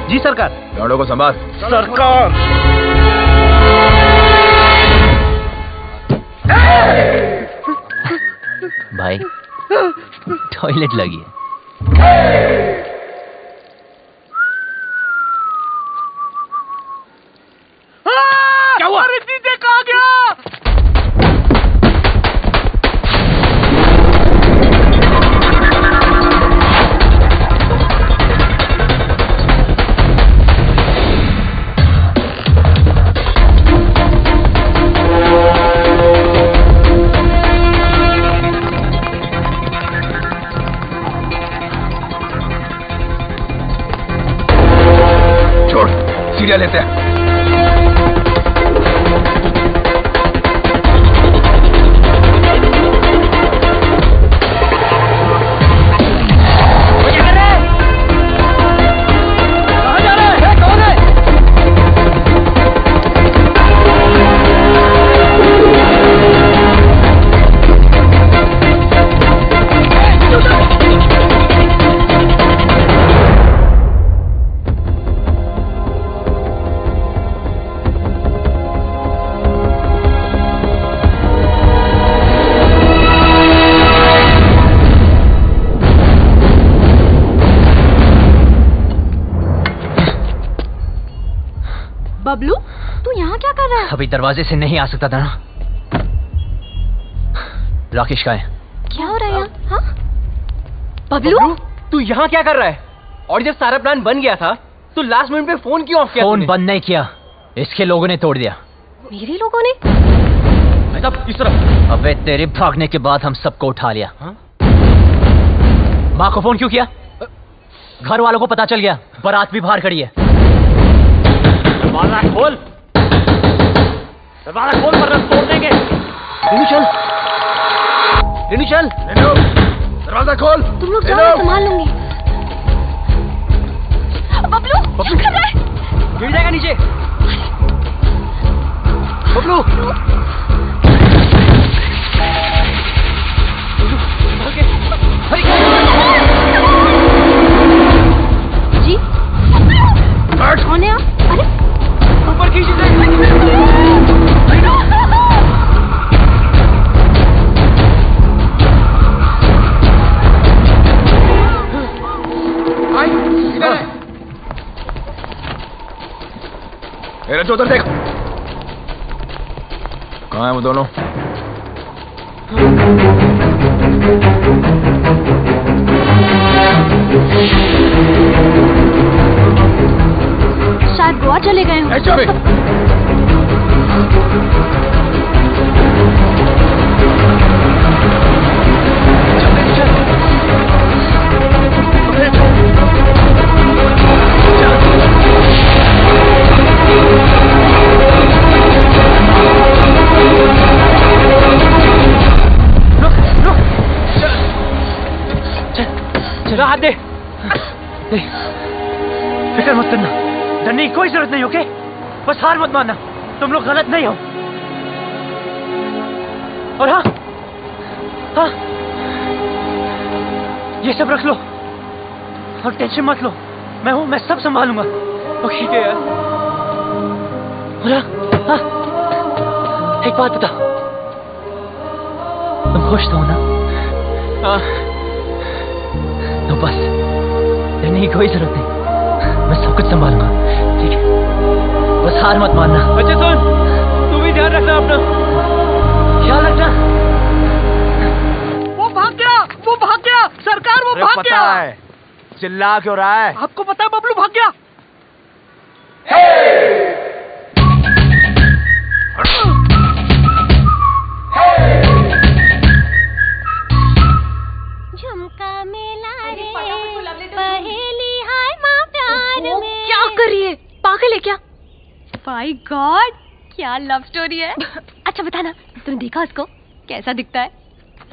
जी सरकार। लौंडों को संभाल। सरकार। भाई टॉयलेट लगी है। क्या हुआ? अरे जीजे कहाँ गया? पपिया लेते हैं। बबलू, तू यहाँ क्या कर रहा है? अभी दरवाजे से नहीं आ सकता था ना। राकेश का है। क्या हो रहा है यहाँ? हाँ? बबलू, तू यहाँ क्या कर रहा है? और जब सारा प्लान बन गया था तो लास्ट मिनट पे फोन क्यों ऑफ किया? फोन बंद नहीं किया, इसके लोगों ने तोड़ दिया। मेरे लोगों ने? इस तरफ। अबे तेरे भागने के बाद हम सबको उठा लिया। माँ को फोन क्यों किया? घर वालों को पता चल गया, बारात भी बाहर खड़ी है। दरवाजा खोल, दरवाजा खोल वरना तोड़ देंगे। रेनू चल, रेनू चल, रेनू दरवाजा खोल। तुम लोग जाओ, संभाल लूंगी। बबलू, बबलू क्या कर रहा है? गिर जाएगा नीचे। बबलू, जी कौन है आप? अरे ऊपर खींच दे। रज्जू उधर देख, कहाँ है वो दोनों? शायद गोवा चले गए हों। चला हाथ दे। फिक्र मत करना, डरने की कोई जरूरत नहीं, ओके? बस हार मत मानना, तुम लोग गलत नहीं हो। और हाँ हाँ, ये सब रख लो और टेंशन मत लो, मैं हूं, मैं सब संभालूंगा। ओके ठीक है यार। और हाँ, एक बात बता, तुम खुश तो हो ना? हाँ। तो बस डरने की कोई जरूरत नहीं, मैं सब कुछ संभालूंगा, ठीक है? बस हार मत मानना। अच्छा सुन, तू भी ध्यान रखना अपना, ख्याल रखना। वो भाग गया, वो भाग गया, सरकार वो भाग गया। पता है, चिल्ला क्यों रहा है? आपको पता है बबलू भाग गया। झुमका मेला रे पहेली हाय माँ प्यार में। क्या कर रही है? पागल है क्या? बाय गॉड, क्या लव स्टोरी है। अच्छा बताना, तुमने देखा उसको? कैसा दिखता है?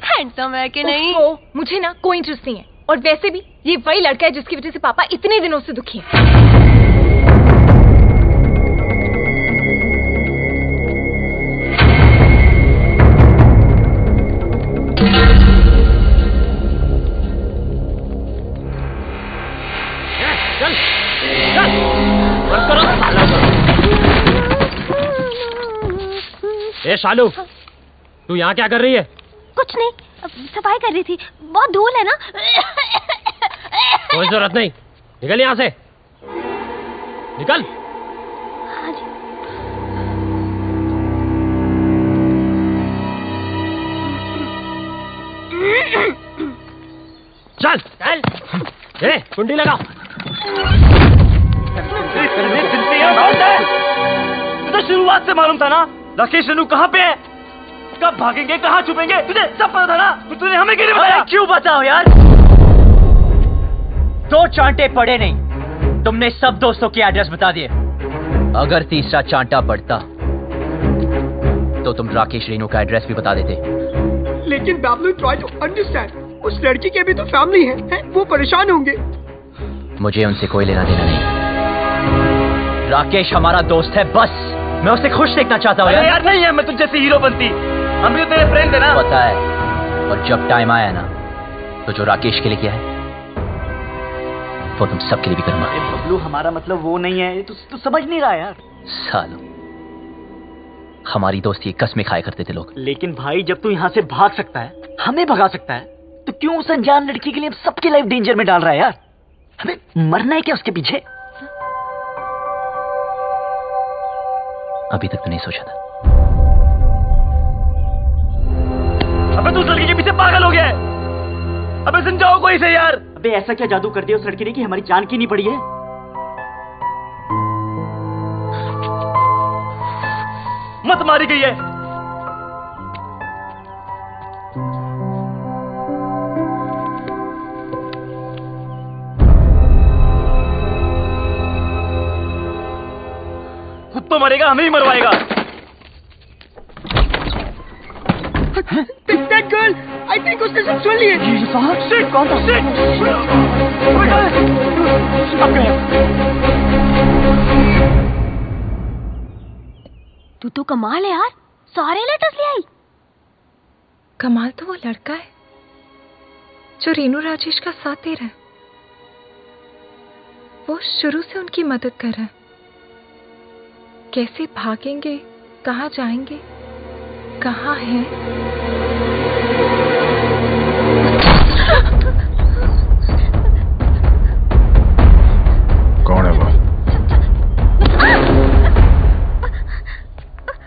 हैंडसम है कि नहीं? मुझे ना कोई इंटरेस्ट नहीं है, और वैसे भी ये वही लड़का है जिसकी वजह से पापा इतने दिनों से दुखी हैं। ए शालू, तू यहाँ क्या कर रही है? कुछ नहीं, सफाई कर रही थी, बहुत धूल है ना। कोई जरूरत नहीं, निकल यहाँ से, निकल। चल चल, ए कुंडी लगाओ। तुझे शुरुआत से मालूम था ना राकेश रेनू कहाँ पे है, कब भागेंगे, कहाँ छुपेंगे, तुझे सब पता था ना, तूने हमें क्यों नहीं बताया? क्यों बताओ यार, दो चांटे पड़े नहीं, तुमने सब दोस्तों के एड्रेस बता दिए। अगर तीसरा चांटा पड़ता तो तुम राकेश रेनू का एड्रेस भी बता देते। लेकिन बाबलू, ट्राई टू अंडरस्टैंड, उस लड़की के भी तो फैमिली है, वो परेशान होंगे। मुझे उनसे कोई लेना देना नहीं। राकेश हमारा दोस्त है, बस मैं उसे खुश देखना चाहता हूँ। यार नहीं है, मैं तुझ जैसी हीरो बनती, हम भी तो तेरे फ्रेंड है ना। पता है, और जब टाइम आया ना तो जो राकेश के लिए किया है वो तुम सबके लिए भी करूंगा। बबलू, हमारा मतलब वो नहीं है, तू समझ नहीं रहा यार। सालों, हमारी दोस्ती कसमें खाया करते थे लोग। लेकिन भाई, जब तू यहाँ से भाग सकता है, हमें भगा सकता है, तो क्यों उस अनजान लड़की के लिए सबकी लाइफ डेंजर में डाल रहा है यार? हमें मरना है क्या उसके पीछे? अभी तक तो नहीं सोचा था। अबे तू उस लड़की के पीछे पागल हो गया है। अबे समझाओ कोई से यार। अबे ऐसा क्या जादू कर दिया उस लड़की ने कि हमारी जान की नहीं पड़ी है? मत मारी गई है। खुद तो मरेगा, हमें ही मरवाएगा। That girl, I think उसने सब सुन लिए। Shit, कौन था? Shit! अब गया। तू तो कमाल है यार, सारे लेटर्स ले आई। कमाल तो वो लड़का है जो रेनू राजेश का साथ दे रहा है। वो शुरू से उनकी मदद कर रहा है। कैसे भागेंगे, कहाँ जाएंगे, कहाँ है? कौन है वो?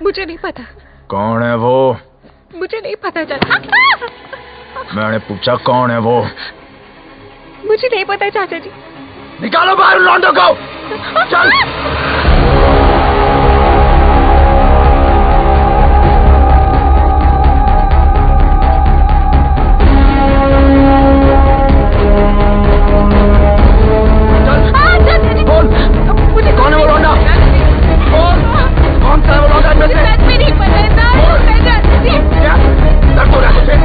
मुझे नहीं पता। कौन है वो? मुझे नहीं पता चाचा। मैंने पूछा कौन है वो? मुझे नहीं पता चाचा जी। निकालो बाहर लौंडो को। चल। कौन है वो लौंडा? कौन सा है वो लौंडा इनमें से? क्या? दर्द हो रहा है तुझे?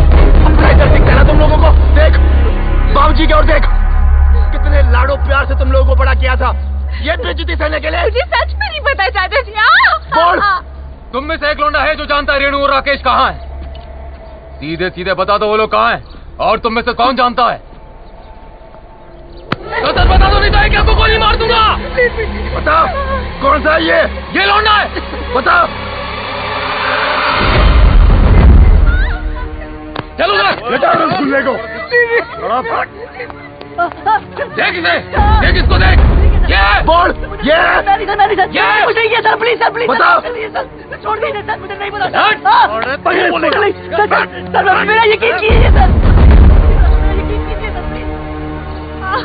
अपना इधर दिखता है ना तुम लोगों को? देख, बाबूजी की ओर देख। कितने लाडो प्यार से तुम लोगों को बड़ा किया था, ये बेइज्जती सहने के लिए? मुझे सच में नहीं पता चाचा जी। बोल, तुम में से एक लौंडा है जो जानता है रेणु और राकेश कहाँ है? सीधे सीधे बता दो वो लोग कहाँ हैं, और तुम में से कौन जानता है? तो सर बता दो, नहीं तो एक आपको गोली मार दूंगा। बता, कौन सा है ये लौंडा है। बता। चलो सर, बेटा रसगुल्ले को। देख इसे, देख इसको, देख। ये बोल, ये मुझे ये सर, प्लीज सर, प्लीज बता। छोड़ दीजिए सर, मुझे नहीं बोला सर, मेरा यकीन कीजिए सर।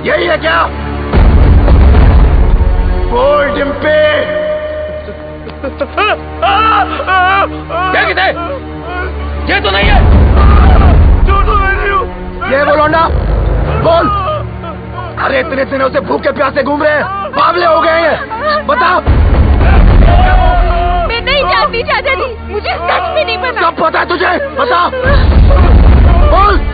यही है क्या? बोल डिम्पी। देख इसे, ये तो नहीं है। ये वो लौंडा, बोल। अरे इतने दिनों से भूखे प्यासे घूम रहे हैं, बावले हो गए हैं, बता। मैं नहीं जानती चाचा जी, मुझे सच में नहीं पता। सब पता है तुझे, बता। बोल।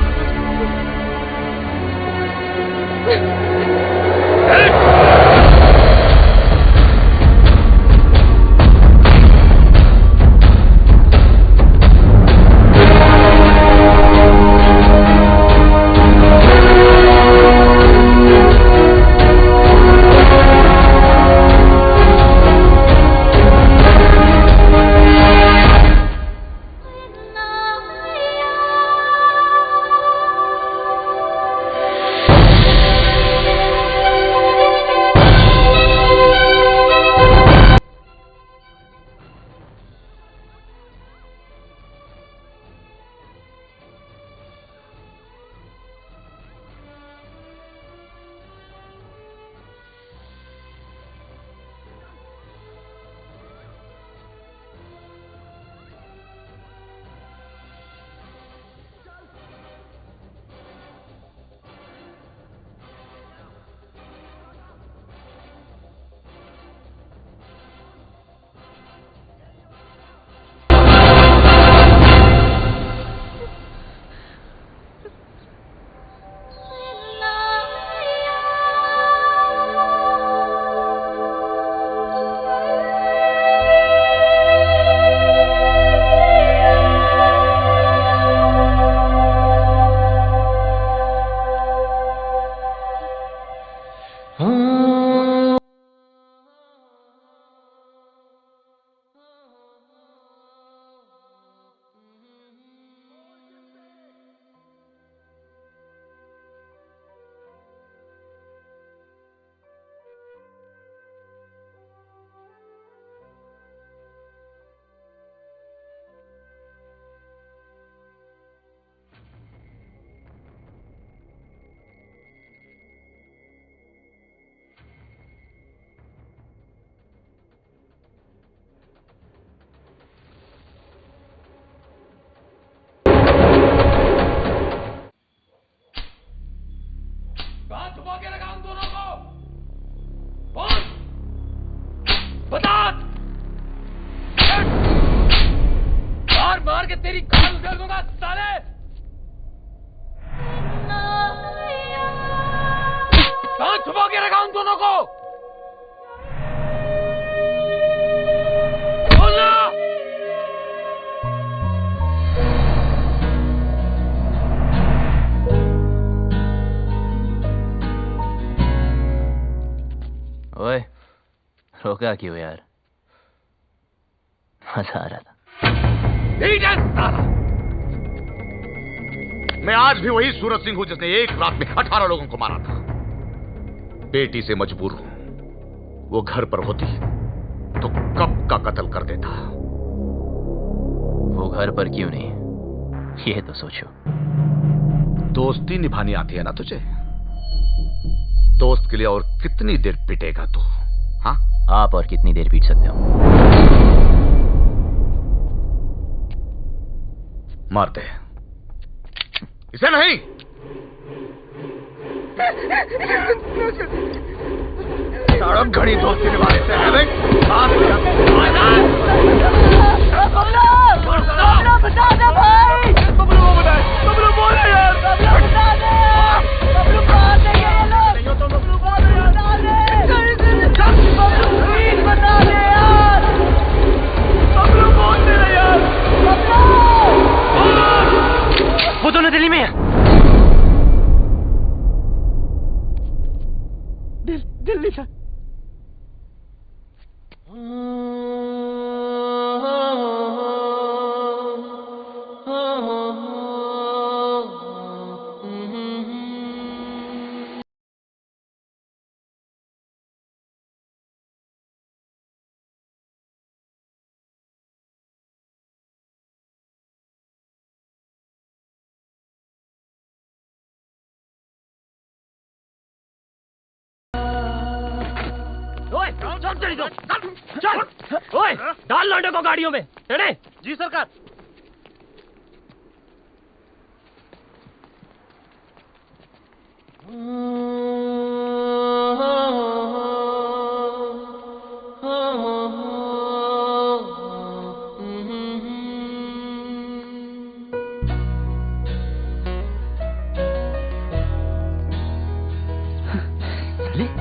रोका क्यों यार? मजा आ रहा था। मैं आज भी वही सूरज सिंह हूं जिसने एक रात में 18 लोगों को मारा था। बेटी से मजबूर हूं। वो घर पर होती तो कब का कत्ल कर देता। वो घर पर क्यों नहीं, ये तो सोचो। दोस्ती निभानी आती है ना तुझे? दोस्त के लिए और कितनी देर पिटेगा तू? हाँ, आप और कितनी देर पीट सकते हो? मार दे इसे। नहीं, सारा घड़ी दोस्ती निभाने से है भाई। बता दे भाई, बबलू को बताए, बबलू बोले यार, बता दे, बबलू मार देंगे ये लोग, बबलू बोले बता दे, बबलू प्लीज बता दे यार, बबलू बोल दे यार, बबलू। वो दोनों दिल्ली में है। दिल्ली का चल, ओए, डाल लौंडे को गाड़ियों में। चढ़े। जी सरकार।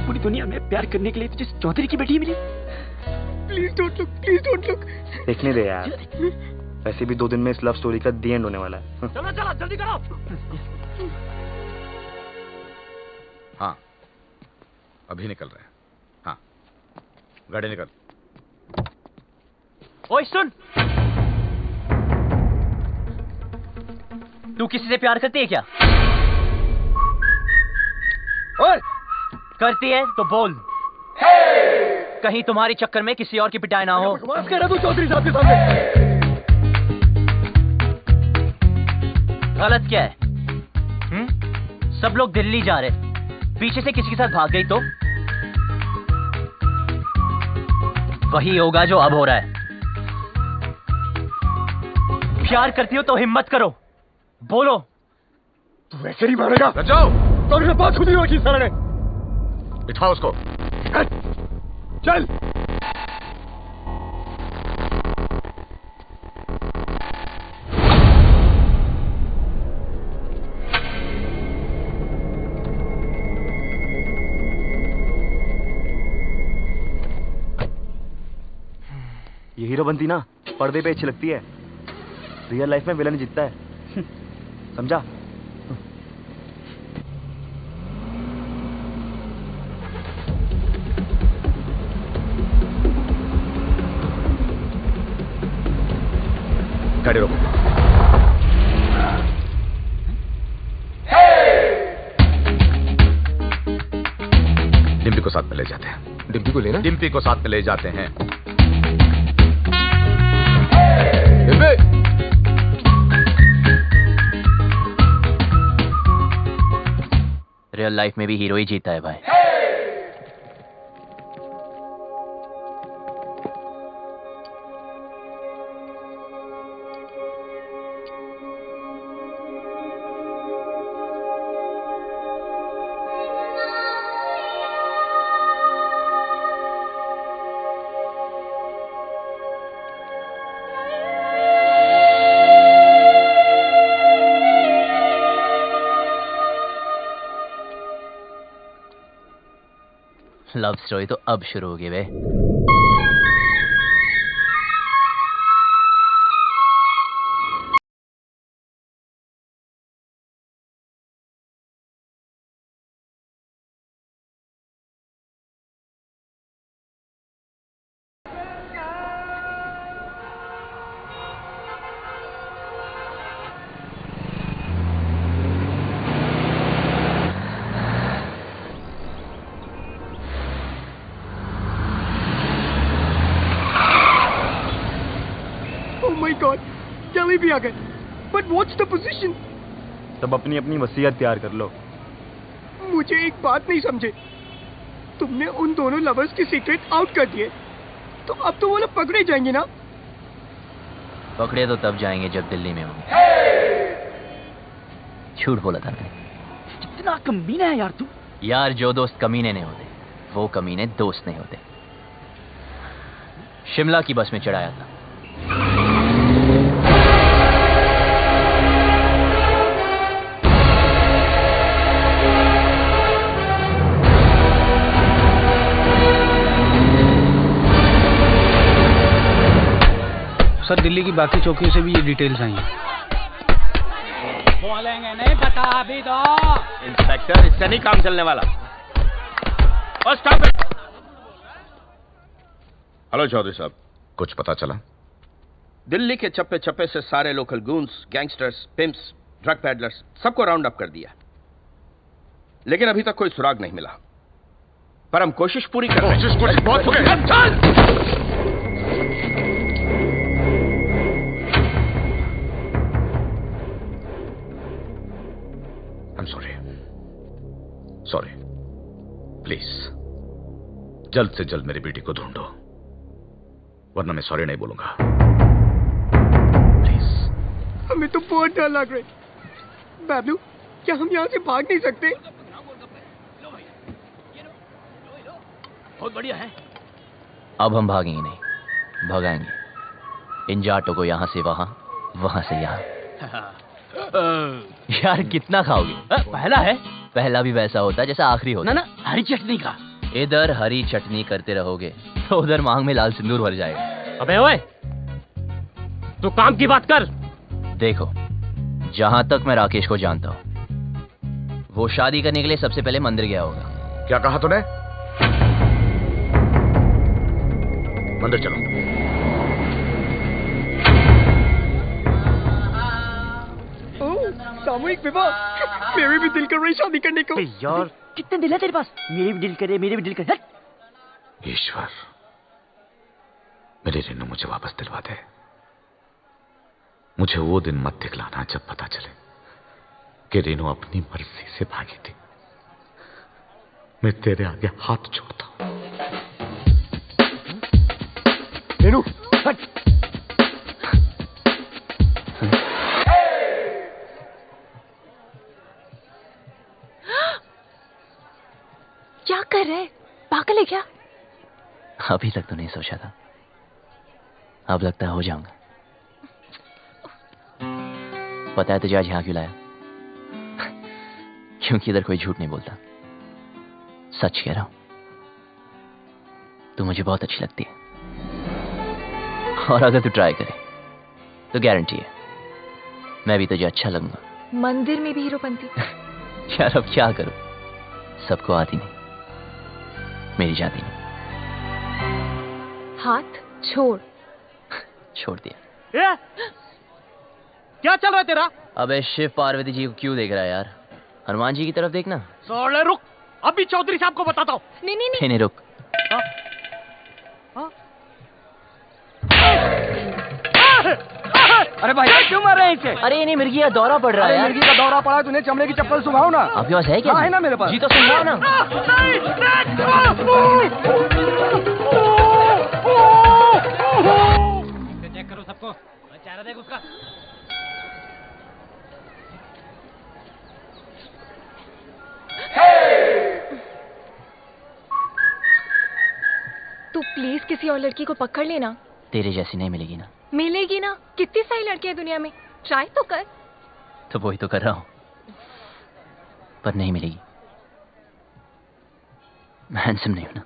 पूरी दुनिया में प्यार करने के लिए तुझे चौधरी की बेटी मिली। Please don't look, please don't look. देखने दे यार, वैसे भी 2 दिन में इस लव स्टोरी का दी एंड होने वाला है। चलो चलो जल्दी करो। हाँ, अभी निकल रहे हैं। हाँ, गाड़ी निकल। ओए सुन, तू किसी से प्यार करती है क्या? ओए, करती है तो बोल। कहीं तुम्हारी चक्कर में किसी और की पिटाई ना हो। बकवास कर रहा तू चौधरी साहब के सामने। गलत क्या है? सब लोग दिल्ली जा रहे, पीछे से किसी के साथ भाग गई तो वही होगा जो अब हो रहा है। प्यार करती हो तो हिम्मत करो, बोलो। तू वैसे नहीं मानेगा। जाओ। तो मेरे पास खुद ही होगी सर ने। बिठाओ उसको। चल। ये हीरो बनती ना पर्दे पे अच्छी लगती है, रियल लाइफ में विलन जीतता है। समझा? गाड़ी रोको। डिम्पी को साथ में ले जाते हैं। डिम्पी को लेना? डिम्पी को साथ में ले जाते हैं। रियल लाइफ में भी हीरो ही जीता है भाई। लव स्टोरी तो अब शुरू होगी बे। माय गॉड, जल्दी भी आ गए। But what's the position? तब अपनी अपनी वसीयत तैयार कर लो। मुझे एक बात नहीं समझे, तुमने उन दोनों लवर्स के सीक्रेट आउट कर दिए, तो अब तो वो लोग पकड़े जाएंगे ना? पकड़े तो तब जाएंगे जब दिल्ली में होंगे। झूठ बोला था मैंने। कितना कमीना है यार तू। यार जो दोस्त कमीने नहीं होते वो कमीने दोस्त नहीं होते। शिमला की बस में चढ़ाया था। सर दिल्ली की बाकी चौकियों से भी ये डिटेल्स आई हैं। बोलेंगे नहीं, बता अभी दो। इंस्पेक्टर, इससे नहीं काम चलने वाला। और स्टॉप इट। हेलो चौधरी साहब, कुछ पता चला? दिल्ली के चप्पे चप्पे से सारे local goons, gangsters, pimps, drug peddlers सबको राउंड अप कर दिया, लेकिन अभी तक कोई सुराग नहीं मिला। पर हम कोशिश पूरी कर रहे हैं। बहुत हो गया। सॉरी, प्लीज जल्द से जल्द मेरी बेटी को ढूंढो, वरना मैं सॉरी नहीं बोलूंगा। हमें तो बहुत डर लग रहा है। बाबलू, क्या हम यहाँ से भाग नहीं सकते? बहुत बढ़िया है। अब हम भागेंगे नहीं, भगाएंगे इन जाटों को यहाँ से वहाँ, वहाँ से यहाँ। यार कितना खाओगे? पहला है। पहला भी वैसा होता है जैसा आखिरी होता। ना हरी चटनी का। इधर हरी चटनी करते रहोगे तो उधर मांग में लाल सिंदूर भर जाएगा। अबे ओए, तू काम की बात कर। देखो, जहां तक मैं राकेश को जानता हूं, वो शादी करने के लिए सबसे पहले मंदिर गया होगा। क्या कहा तूने? मंदिर चलो। सामूहिक विवाह, मेरे भी दिल कर रही शादी करने को। यार कितने दिल है तेरे पास? मेरे भी दिल करे, मेरे भी दिल करे। ईश्वर, मेरे रेनू मुझे वापस दिलवा दे। मुझे वो दिन मत दिखलाना जब पता चले कि रेनू अपनी मर्जी से भागी थी। मैं तेरे आगे हाथ जोड़ता हूं। रेनू, हट। क्या कर रहे? पागल है क्या? अभी तक तो नहीं सोचा था, अब लगता है हो जाऊंगा। पता है तुझे आज यहाँ क्यों लाया? क्योंकि इधर कोई झूठ नहीं बोलता, सच कह रहा हूं। तू मुझे बहुत अच्छी लगती है, और अगर तू ट्राई करे तो गारंटी है मैं भी तुझे अच्छा लगूंगा। मंदिर में भी हीरोपंती। यार अब क्या करूं, सबको आती नहीं, मेरी जाती नहीं। हाथ छोड़। छोड़ दिया। ए? क्या चल रहा है तेरा? अबे शिव पार्वती जी को क्यों देख रहा है यार? हनुमान जी की तरफ देखना। सोले रुक, अभी चौधरी साहब को बताता हूँ। नहीं नहीं नहीं रुक। अरे भाई क्यों मार रहे हैं इसे? अरे नहीं, मिर्गी का दौरा पड़ रहा है यार। मिर्गी का दौरा पड़ा है, तूने चमड़े की चप्पल सुखाओ ना। आपके पास है क्या? हाँ, है ना मेरे पास। जी तो सुनवाओ ना। चेक करो सबको, चेहरा देख उसका। तू प्लीज किसी और लड़की को पकड़ लेना। तेरे जैसी नहीं मिलेगी ना। मिलेगी ना, कितनी सारी लड़कियां दुनिया में, ट्राई तो कर। तो वही तो कर रहा हूं, पर नहीं मिलेगी। मैं हैंडसम नहीं हूं ना।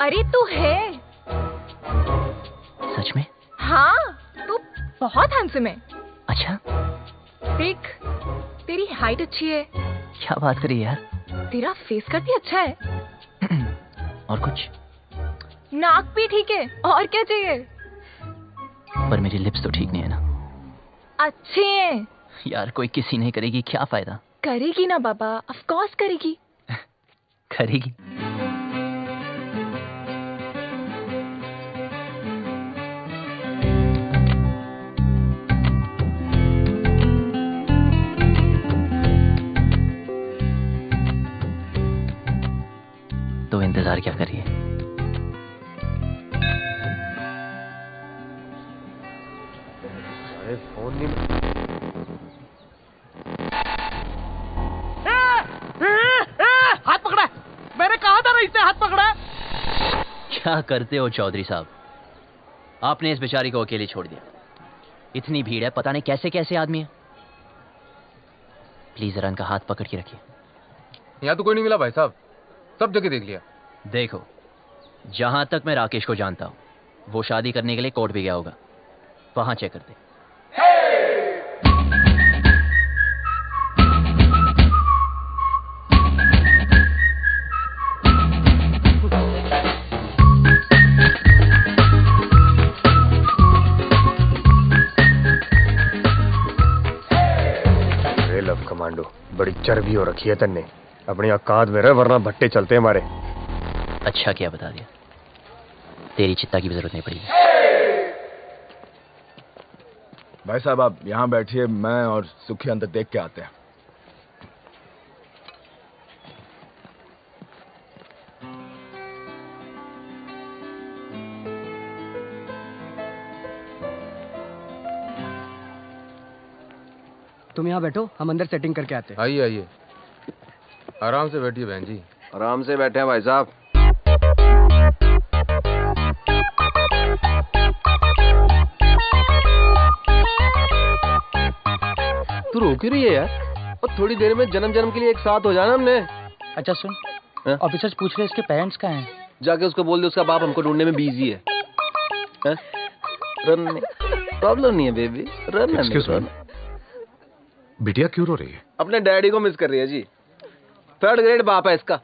अरे तू है। सच में? हाँ, तू बहुत हैंडसम है। अच्छा? देख, तेरी हाइट अच्छी है। क्या बात करी यार? तेरा फेस कट भी अच्छा है। और कुछ? नाक भी ठीक है, और क्या चाहिए? पर मेरी लिप्स तो ठीक नहीं है ना। अच्छे हैं। यार कोई किसी नहीं करेगी, क्या फायदा? करेगी ना बाबा, ऑफ कोर्स करेगी। करेगी? अरे फोन नहीं। हाथ पकड़ा है। मैंने कहा था ना इससे हाथ पकड़ा है। क्या करते हो चौधरी साहब? आपने इस बेचारी को अकेले छोड़ दिया। इतनी भीड़ है, पता नहीं कैसे कैसे आदमी है। प्लीज जरा इनका हाथ पकड़ के रखिए। यहाँ तो कोई नहीं मिला भाई साहब, सब जगह देख लिया। देखो, जहां तक मैं राकेश को जानता हूं, वो शादी करने के लिए कोर्ट भी गया होगा। वहां चेक करते। लव कमांडो, बड़ी चर्बी हो रखी है तन्ने। अपनी औकात में रह, वरना भट्टे चलते हैं हमारे। अच्छा क्या बता दिया, तेरी चिंता की भी जरूरत नहीं पड़ेगी। भाई साहब आप यहाँ बैठिए, मैं और सुखी अंदर देख के आते हैं। तुम यहाँ बैठो, हम अंदर सेटिंग करके आते हैं। आइए आइए, आराम से बैठिए बहन जी। आराम से बैठे हैं भाई साहब। तू रो क्यों रही है यार? और थोड़ी देर में जन्म जन्म के लिए एक साथ हो जाना हमने। अच्छा सुन, ऑफिसर्स पूछ रहे इसके पेरेंट्स कहाँ हैं? जाके उसको बोल दे उसका बाप हमको ढूंढने में बिजी है। रन प्रॉब्लम नहीं है बेबी, रन। एक्सक्यूज मी, बिटिया क्यों रो रही है? अपने डैडी को मिस कर रही है जी। 3rd ग्रेड बाप है इसका।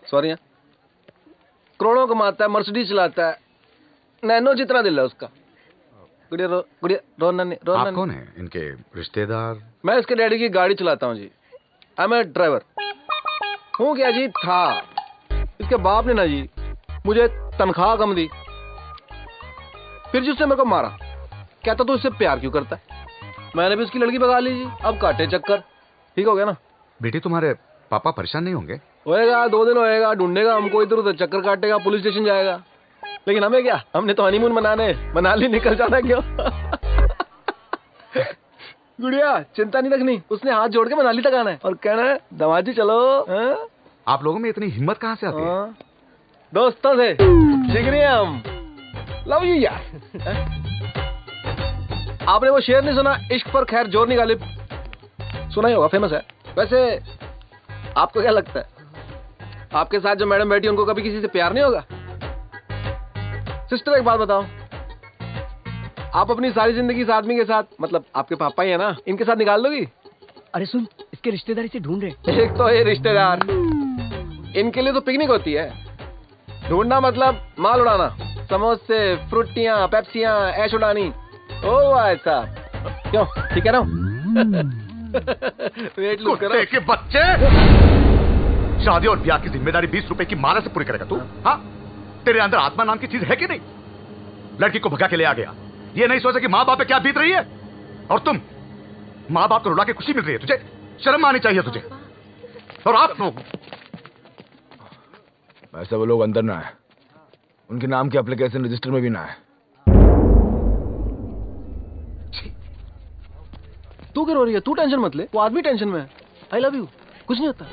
सॉरी, करोड़ों कमाता है, मर्सिडीज चलाता है, नैनो जितना दिल है उसका। गुड़िया रोना नहीं। आप कौन है? इनके रिश्तेदार? मैं इसके डैडी की गाड़ी चलाता हूँ जी। I M A driver. हूँ क्या जी, था। इसके बाप ने ना जी मुझे तनख्वाह कम दी, फिर जिसने मेरे को मारा, कहता तू इससे प्यार क्यों करता है। मैंने भी उसकी लड़की भगा ली जी। अब काटे चक्कर। ठीक हो गया ना? बेटी तुम्हारे पापा परेशान नहीं होंगे? होएगा, 2 दिन होएगा, ढूंढेगा हमको, इधर उधर चक्कर काटेगा, पुलिस स्टेशन जाएगा। लेकिन हमें क्या, हमने तो हनीमून मनाने मनाली निकल जाना। क्यों? गुड़िया चिंता नहीं रखनी, उसने हाथ जोड़ के मनाली तक आना है और कहना है दमाजी चलो। आप लोगों में इतनी हिम्मत कहाँ से आती है? दोस्तों से जिगरी हम। लव यू यार। आपने वो शेर नहीं सुना, इश्क पर खैर जोर नहीं गालिब? सुना ही होगा, फेमस है। वैसे आपको क्या लगता है, आपके साथ जो मैडम बैठी उनको कभी किसी से प्यार नहीं होगा? सिस्टर एक बात बताओ, आप अपनी सारी जिंदगी इस आदमी के साथ, मतलब आपके पापा ही है ना, इनके साथ निकाल दोगी? अरे सुन, इसके रिश्तेदार इसे ढूंढ रहे। एक तो ये रिश्तेदार, इनके लिए तो पिकनिक होती है। ढूंढना मतलब माल उड़ाना, समोसे, फ्रूटियां, पेप्सियां, ऐश उड़ानी। ओ ऐसा क्यों? ठीक है ना? वेट लूज करो। के बच्चे, शादी और ब्याह की जिम्मेदारी 20 रुपए की माला से पूरी करेगा तू? हाँ, तेरे अंदर आत्मा नाम की चीज है कि नहीं? लड़की को भगा के ले आ गया, ये नहीं सोचा कि माँ बाप पे क्या बीत रही है। और तुम माँ बाप को रुला के खुशी मिल रही है, तुझे शर्म आनी चाहिए तुझे। और आप लोग, वैसे वो लोग अंदर ना है, उनके नाम के एप्लीकेशन रजिस्टर में भी ना है। तू क्या रो रही है? तू टेंशन मत ले, वो आदमी टेंशन में है। आई लव यू, कुछ नहीं होता।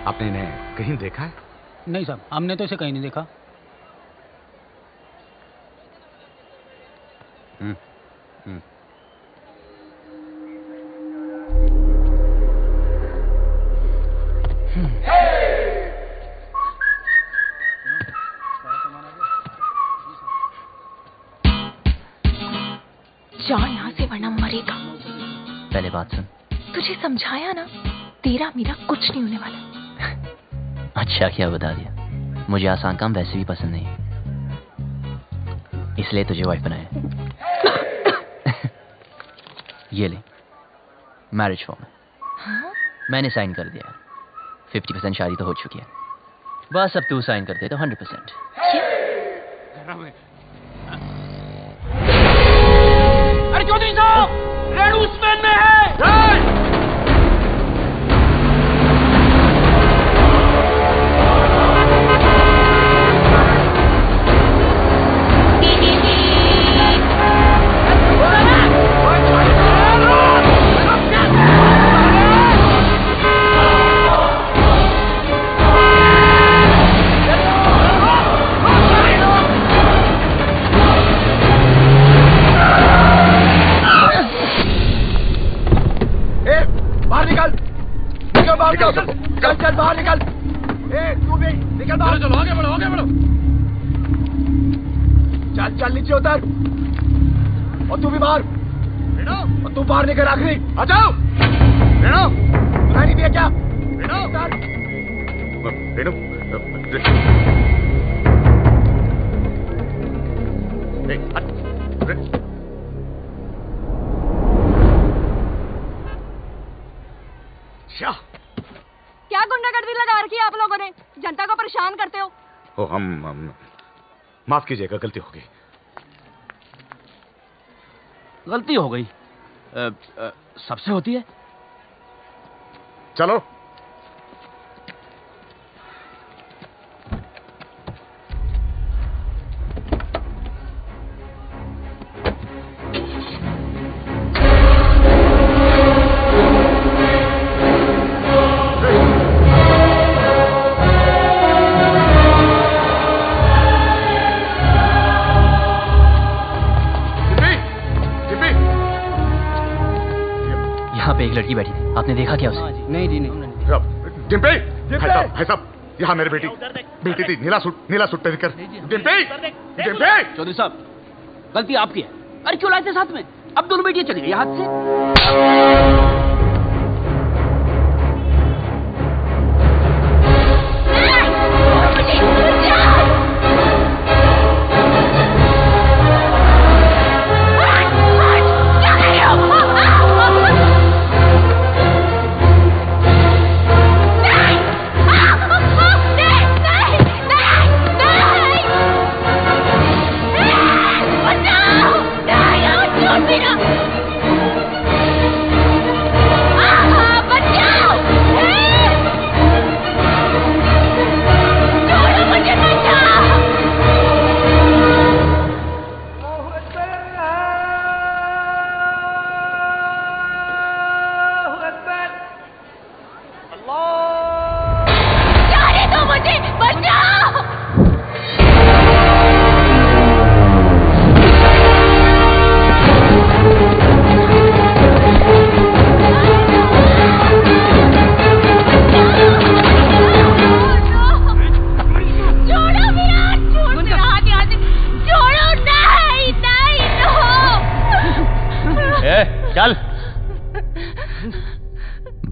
आपने इन्हें कहीं देखा है? नहीं साहब, हमने तो इसे कहीं नहीं देखा। जा यहाँ से वरना मरेगा। पहले बात सुन। तुझे समझाया ना, तेरा मेरा कुछ नहीं होने वाला। अच्छा क्या बता दिया, मुझे आसान काम वैसे भी पसंद नहीं, इसलिए तुझे वाइफ बनाया। ये ले मैरिज फॉर्म, मैंने साइन कर दिया। 50% शादी तो हो चुकी है, बस अब तू साइन कर दे तो 100%। अरे चौधरी साहब, रेणु स्पेन में है। चल बाहर निकल। तू भी निकल बाहर। चलो आगे बढ़ो, आगे बढ़ो। चल चल नीचे उतर। और तू भी बाहर। और तू बाहर निकल आखिरी। आ जाओ। सुनाई नहीं दिया क्या? क्या गुंडागर्दी लगा रखी है आप लोगों ने? जनता को परेशान करते हो। ओ हम माफ कीजिएगा, गलती हो गई। गलती हो गई? सबसे होती है। चलो। एक लड़की बैठी थी, आपने देखा क्या उसे? नहीं जी नहीं। डिम्पी, भाई साहब, यहाँ मेरी बेटी थी, नीला सूट पहनकर। डिम्पी, चौधरी साहब, गलती आपकी है। अरे क्यों लाए थे साथ में? अब दोनों बेटियां चली गई हाथ से।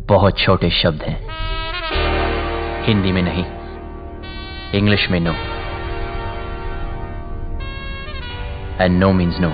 बहुत छोटे शब्द हैं, हिंदी में नहीं, इंग्लिश में no, and no means no.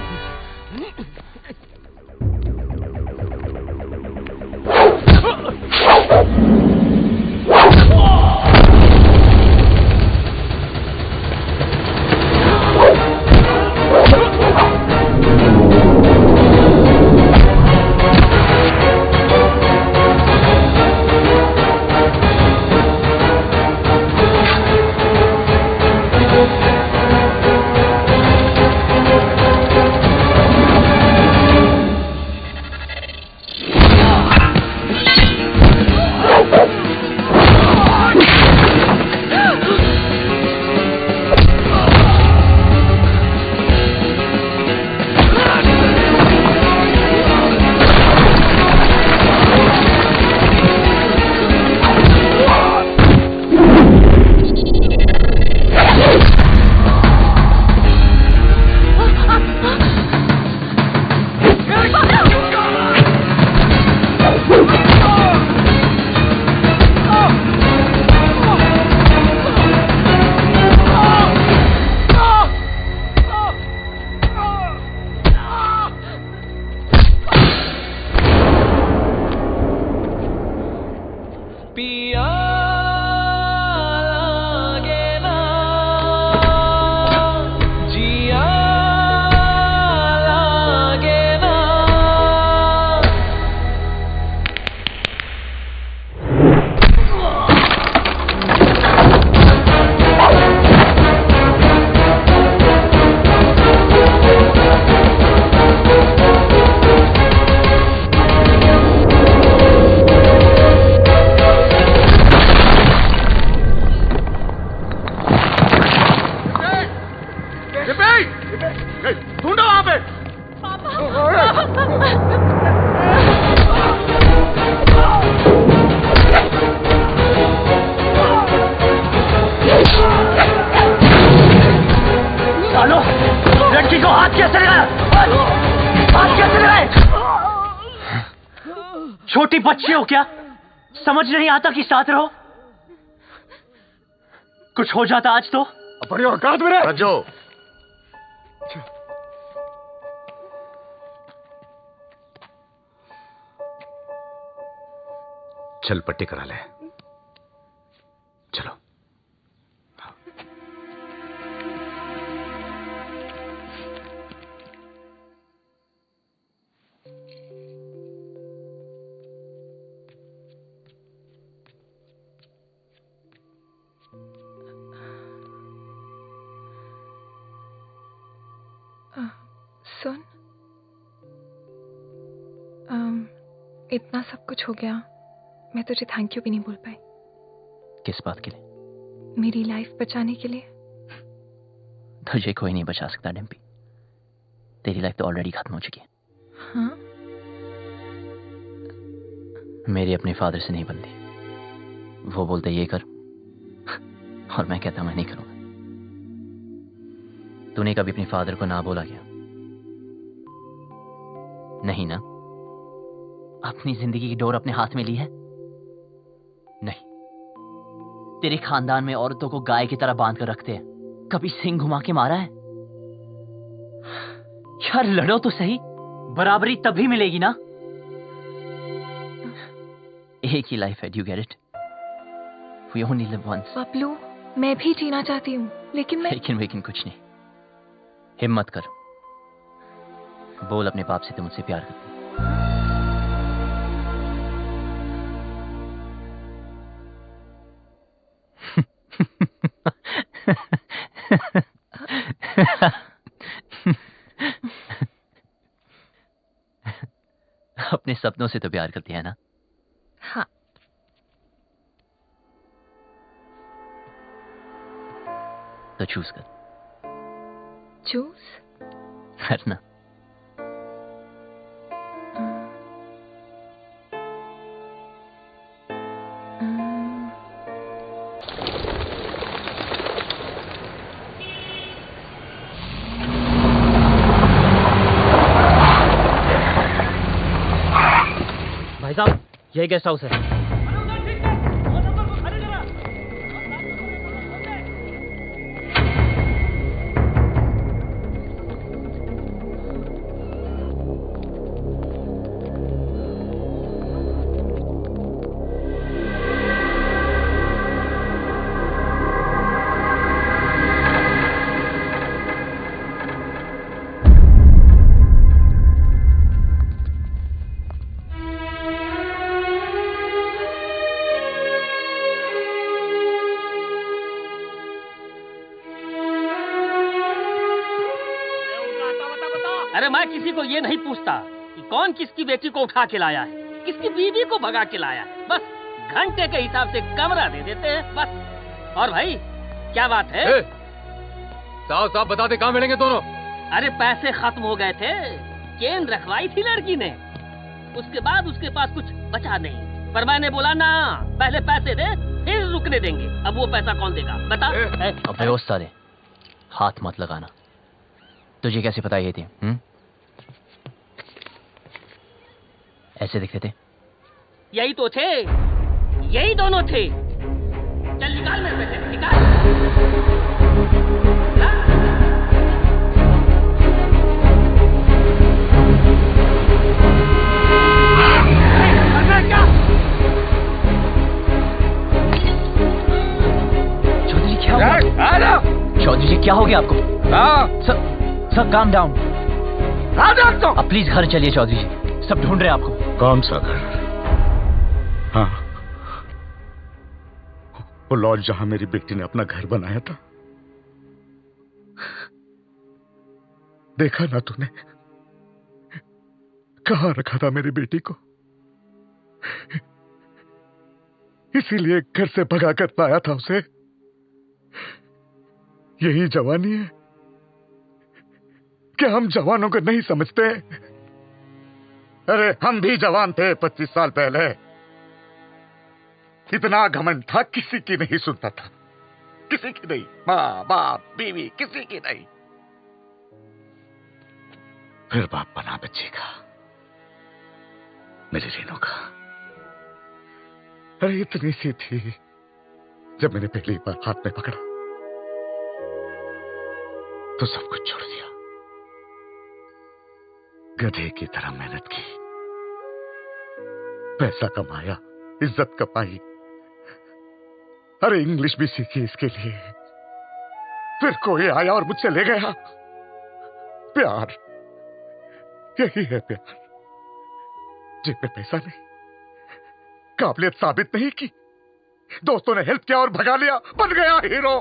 छोटी बच्ची हो क्या? समझ नहीं आता कि साथ रहो? कुछ हो जाता आज तो अपनी औकात में रह। रज्जो, चल पट्टी करा ले। चलो। सुन, इतना सब कुछ हो गया, मैं तुझे थैंक यू भी नहीं बोल पाई। किस बात के लिए? मेरी लाइफ बचाने के लिए। तुझे कोई नहीं बचा सकता डिम्पी, तेरी लाइफ तो ऑलरेडी खत्म हो चुकी है। हाँ? मेरी अपने फादर से नहीं बनती। वो बोलते ये कर और मैं कहता मैं नहीं करूंगा। तूने कभी अपने फादर को ना बोला क्या? नहीं ना? अपनी जिंदगी की डोर अपने हाथ में ली है? नहीं। तेरे खानदान में औरतों को गाय की तरह बांध कर रखते हैं, कभी सिंग घुमा के मारा है? यार लड़ो तो सही, बराबरी तभी मिलेगी ना। एक ही लाइफ है, do you get it? We only live once. Paplu, मैं भी जीना चाहती हूँ, लेकिन कुछ नहीं। हिम्मत कर, बोल अपने बाप से तुम मुझसे प्यार करती। अपने सपनों से तो प्यार करती है ना? हाँ। तो चूज कर। चूज करना। भाई साहब, यही गेस्ट हाउस है। अरे मैं किसी को ये नहीं पूछता कि कौन किसकी बेटी को उठा के लाया है, किसकी बीवी को भगा के लाया है। बस घंटे के हिसाब से कमरा दे देते हैं बस। और भाई क्या बात है? साफ साफ बता दे कहाँ मिलेंगे दोनों। अरे पैसे खत्म हो गए थे, चेन रखवाई थी लड़की ने, उसके बाद उसके पास कुछ बचा नहीं। पर मैंने बोला ना, पहले पैसे दे फिर रुकने देंगे। अब वो पैसा कौन देगा बता? अबे ओ साले, हाथ मत लगाना। तुझे कैसे पता ये थी? ऐसे दिखते थे? यही तो थे, यही दोनों थे। चल निकाल मेरे पैसे, निकाल। चौधरी क्या हुआ? चौधरी जी क्या हो गया आपको? Sir calm down. अब प्लीज घर चलिए चौधरी जी, सब ढूंढ रहे हैं आपको। कौन सा घर? हाँ, वो लॉज जहां मेरी बेटी ने अपना घर बनाया था। देखा ना तूने, कहां रखा था मेरी बेटी को। इसीलिए घर से भगा कर लाया था उसे। यही जवानी है? क्या हम जवानों को नहीं समझते? अरे हम भी जवान थे 25 साल पहले। इतना घमंड था, किसी की नहीं सुनता था, किसी की नहीं। माँ बाप बीवी किसी की नहीं। फिर बाप बना बच्ची का। मेरी रेनू का। अरे इतनी सी थी जब मैंने पहली बार हाथ में पकड़ा तो सब कुछ छोड़ दिया। गधे की तरह मेहनत की, पैसा कमाया, इज्जत कमाई, अरे इंग्लिश भी सीखी इसके लिए। फिर कोई आया और मुझसे ले गया। प्यार, यही है प्यार। जेब में पैसा नहीं, काबिलियत साबित नहीं की, दोस्तों ने हेल्प किया और भगा लिया, बन गया हीरो।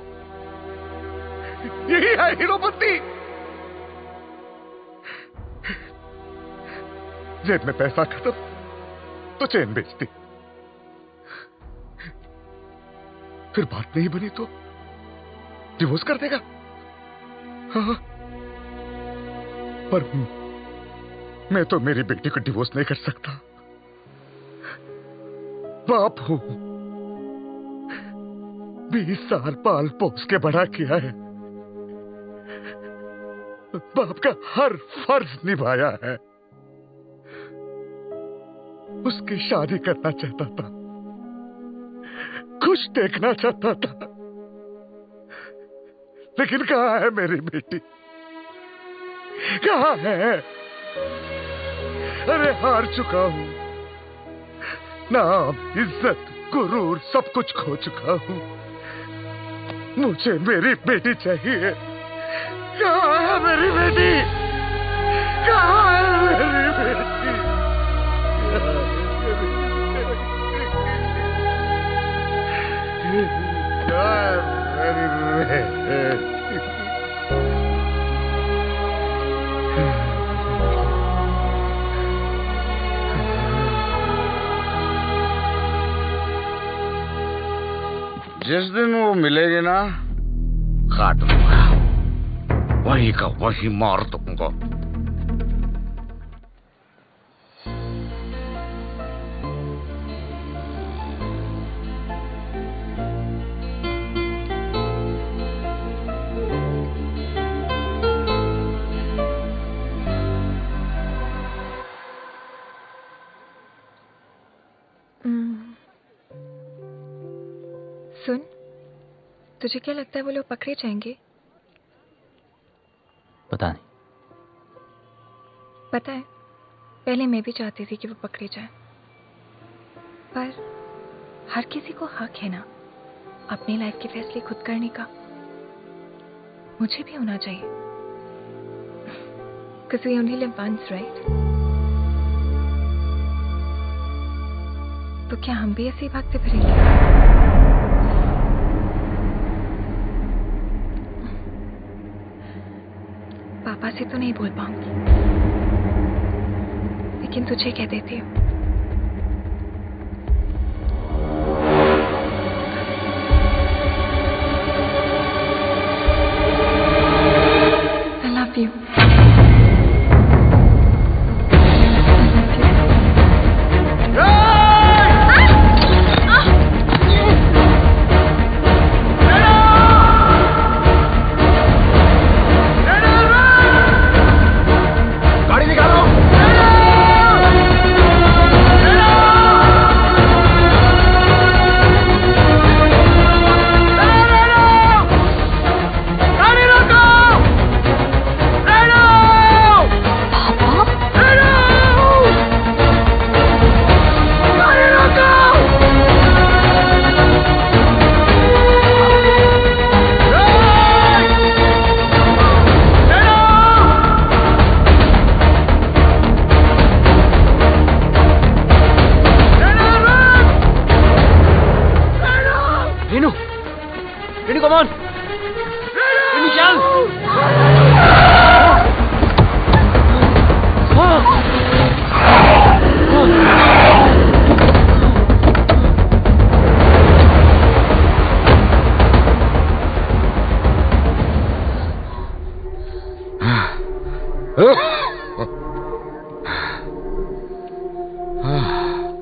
यही है हीरो बुद्धि। जेब में पैसा खत्म तो चेन बेच दी, फिर बात नहीं बनी तो डिवोर्स कर देगा। हाँ, पर मैं तो मेरी बेटी को डिवोर्स नहीं कर सकता। बाप हूं, 20 साल पाल पोस के बड़ा किया है, बाप का हर फर्ज निभाया है। उसकी शादी करना चाहता था, खुश देखना चाहता था, लेकिन कहां है मेरी बेटी, कहां है? अरे हार चुका हूं, नाम, इज्जत, गुरूर सब कुछ खो चुका हूं। मुझे मेरी बेटी चाहिए। कहां है मेरी बेटी? कहां है मेरी बेटी? जिस दिन वो मिलेगी ना, काट दूंगा, वही का वही मार दूंगा। सुन, तुझे क्या लगता है वो लोग पकड़े जाएंगे? पता नहीं। पता है, पहले मैं भी चाहती थी कि वो पकड़े जाए, पर हर किसी को हक है ना अपनी लाइफ के फैसले खुद करने का। मुझे भी होना चाहिए, because we only live once, right? तो क्या हम भी ऐसे ही भागते फिरेंगे? पापा से तो नहीं बोल पाऊंगी, लेकिन तुझे कह देती हूँ। I love you.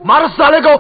मारो साले को।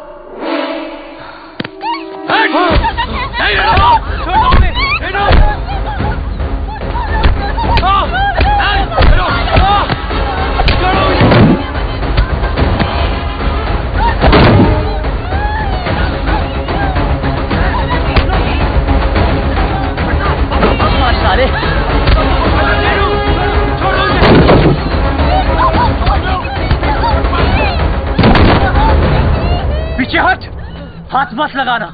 हाथ मत लगाना।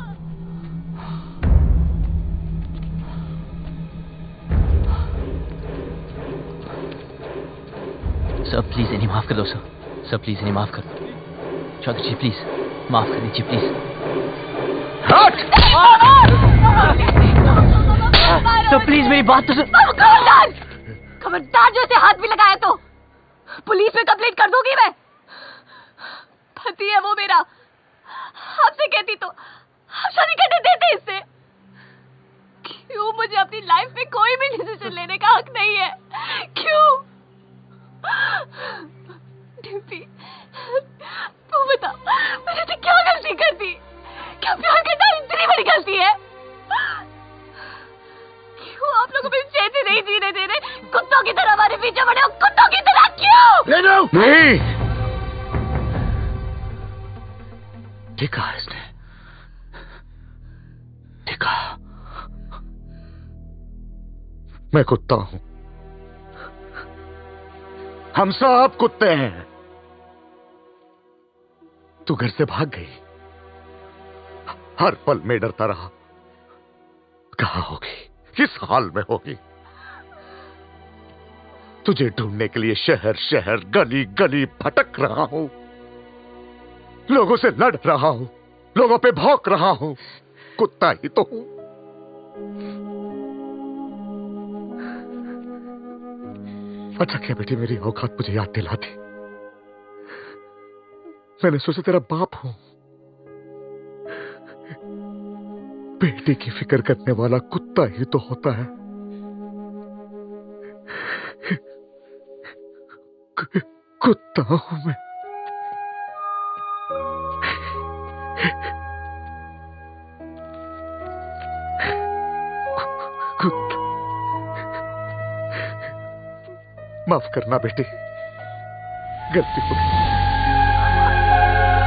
सर प्लीज इन्हें माफ कर दो सर। सर प्लीज इन्हें माफ कर दो। चौधरी जी प्लीज माफ कर दीजिए प्लीज। सर प्लीज मेरी बात तो सुन। खबरदार! खबरदार जो इसे हाथ भी लगाया तो पुलिस में कंप्लेंट कर दूंगी मैं। पति है वो मेरा, आपसे कहती तो आप शादी करने देते इससे। क्यों मुझे अपनी लाइफ में कोई भी डिसीजन लेने का हक नहीं है? क्यों? डिम्पी, तू बता मैंने तो क्या गलती कर दी? क्या प्यार करना इतनी बड़ी गलती है? क्यों आप लोग मुझे चैन से नहीं जीने दे रहे? कुत्तों की तरह हमारे पीछे पड़े हो, कुत्तों की तरह क्यों? नहीं, देखा इसने, देखा मैं कुत्ता हूं, हम सब कुत्ते हैं। तू घर से भाग गई, हर पल में डरता रहा, कहां होगी, किस हाल में होगी। तुझे ढूंढने के लिए शहर शहर गली गली भटक रहा हूं, लोगों से लड़ रहा हूं, लोगों पे भौंक रहा हूं, कुत्ता ही तो हूं। अच्छा क्या बेटी मेरी औकात मुझे याद दिला दी। मैंने सोचा तेरा बाप हूं। बेटी की फिक्र करने वाला कुत्ता ही तो होता है। कुत्ता हूं मैं। कुत्ता। माफ करना बेटी, गलती हो गई,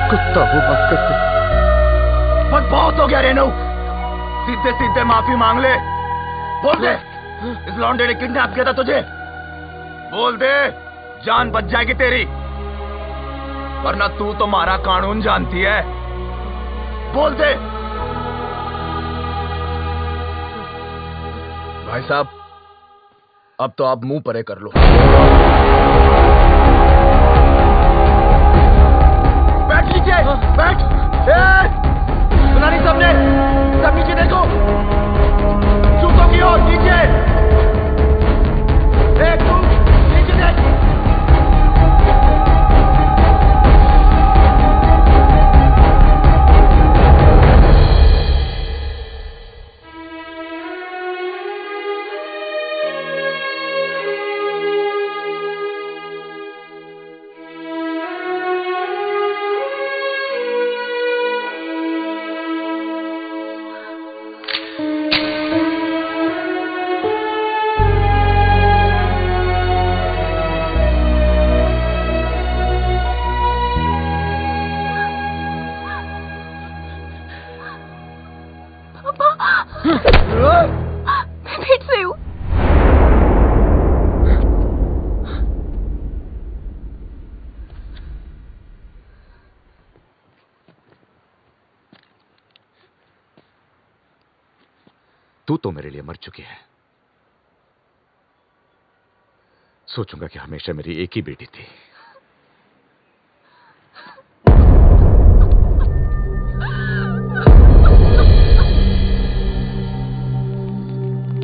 कुत्ता हूं, माफ कर दे। बस बहुत हो गया रेनू, सीधे सीधे माफी मांग ले। बोल दे इस लौंडे ने किडनैप किया था तुझे, बोल दे जान बच जाएगी तेरी, वरना तू तो हमारा कानून जानती है। बोल दे। भाई साहब अब तो आप मुंह परे कर लो। बैठ लीजिए, बैठ। सुना नहीं सबने? सब नीचे देखो, जूतों की ओर नीचे। एक तू नीचे देख। मैं फिर से हूँ। तू तो मेरे लिए मर चुकी है। सोचूंगा कि हमेशा मेरी एक ही बेटी थी।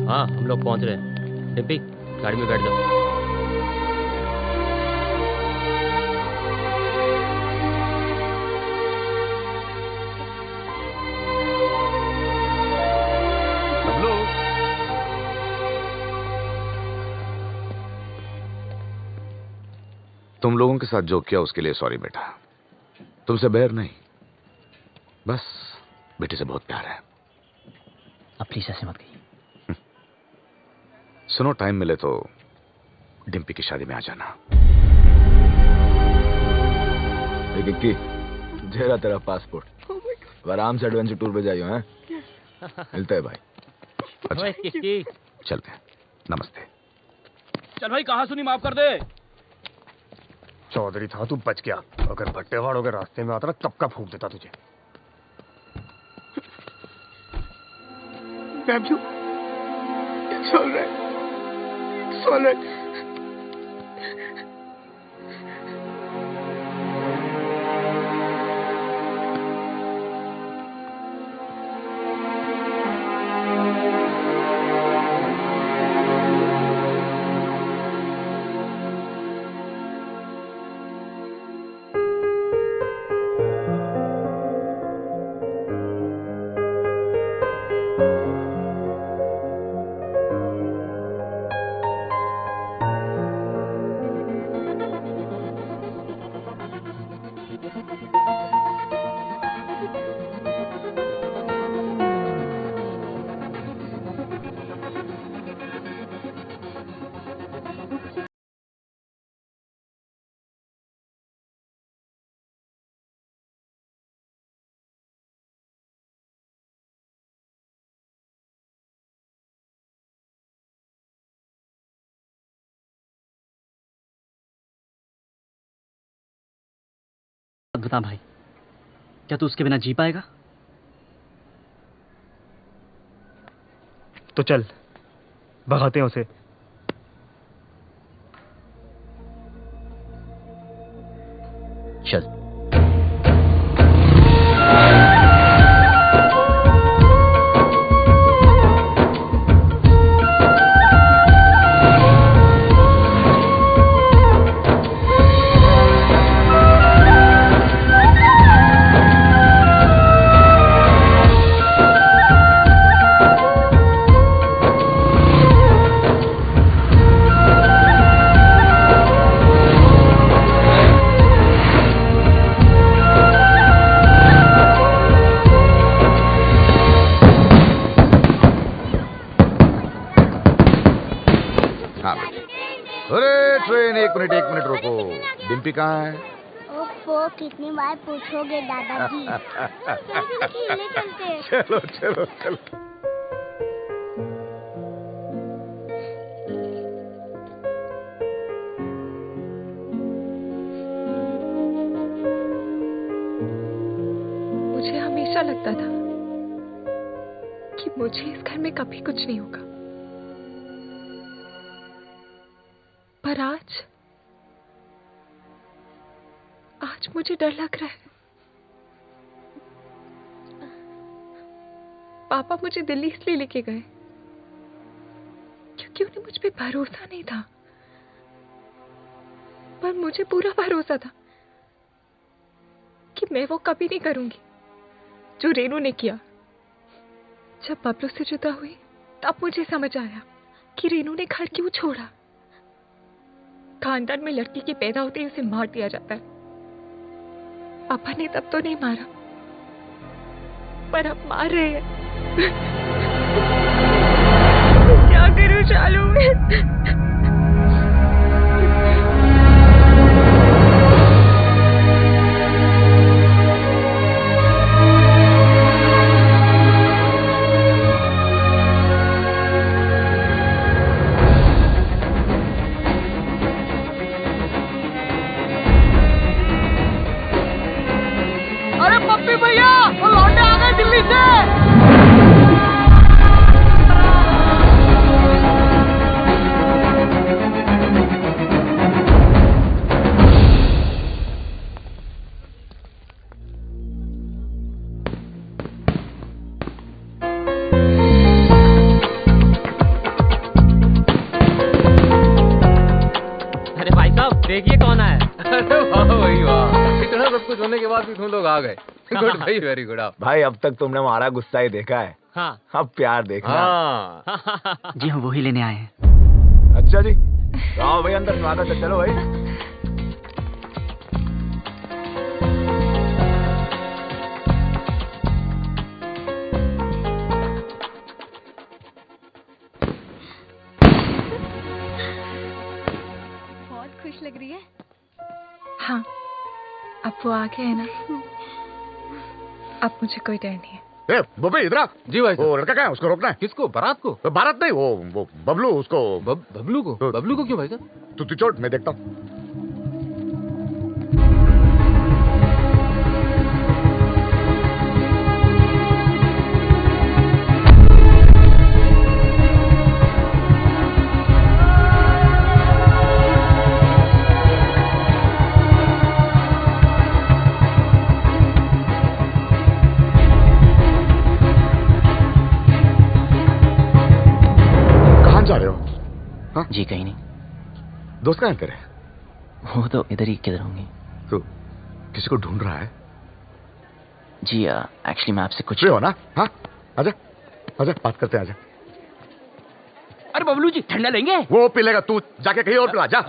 हाँ हम लोग पहुंच रहे हैं। डिम्पी गाड़ी में बैठ जाओ। तुम लोगों के साथ जो किया उसके लिए सॉरी बेटा। तुमसे बैर नहीं, बस बेटी से बहुत प्यार है। अब प्लीज ऐसे मत कहिए। सुनो, टाइम मिले तो डिम्पी की शादी में आ जाना। गिक्की जेरा तेरा पासपोर्ट, अब आराम से एडवेंचर टूर पे जाइयो हैं। मिलते हैं भाई। अच्छा किक्की चलते हैं, नमस्ते। चल भाई कहाँ सुनी, माफ कर दे। चौधरी था तू बच गया, अगर भट्टेवाड़ों के रास्ते में आता ना तब का फूंक देता तुझे। Bablu, it's all right. It's all right. बता भाई, क्या तू उसके बिना जी पाएगा? तो चल भगाते हैं उसे। चल। एक मिनट रुको। डिम्पी कहाँ है? ओफो, कितनी बार पूछोगे दादाजी। खेलने चलते हैं। चलो चलो चलो। मुझे हमेशा लगता था कि मुझे इस घर में कभी कुछ नहीं होगा, पर आज मुझे डर लग रहा है। पापा मुझे दिल्ली इसलिए लेके गए क्योंकि उन्हें मुझ पे भरोसा नहीं था, पर मुझे पूरा भरोसा था कि मैं वो कभी नहीं करूंगी जो रेनू ने किया। जब बबलू से जुदा हुई तब मुझे समझ आया कि रेनू ने घर क्यों छोड़ा। खानदान में लड़की के पैदा होते ही उसे मार दिया जाता है। पापा ने तब तो नहीं मारा, पर अब मार रहे हैं। क्या करूं चालू में? देखिए कौन आया। अरे वाह भाई वाह, इतना सब कुछ होने के बाद भी तुम लोग आ गए। गुड भाई, वेरी गुड। भाई अब तक तुमने हमारा गुस्सा ही देखा है। हाँ। अब प्यार देखना। हाँ। जी हम वही लेने आए हैं। अच्छा जी, आओ भाई अंदर, स्वागत है। चलो भाई। लग रही है। हाँ, अब वो आ गया है ना, अब मुझे कोई डर नहीं है। बबे इधर। जी भाई। वो लड़का क्या है, उसको रोकना है। किसको? बारात को? बारात नहीं, वो बबलू, उसको। बबलू को? बबलू को क्यों भाई साहब? तू चोट, मैं देखता हूँ। जी कहीं नहीं। दोस्त कहाँ है तेरे? वो तो इधर ही किधर होंगे। तो किसी को ढूंढ रहा है? जी एक्चुअली मैं आपसे कुछ हो ना। हाँ आजा आजा, बात करते हैं, आजा। अरे बबलू जी ठंडा लेंगे? वो पी लेगा, तू जाके कहीं और पिला जा।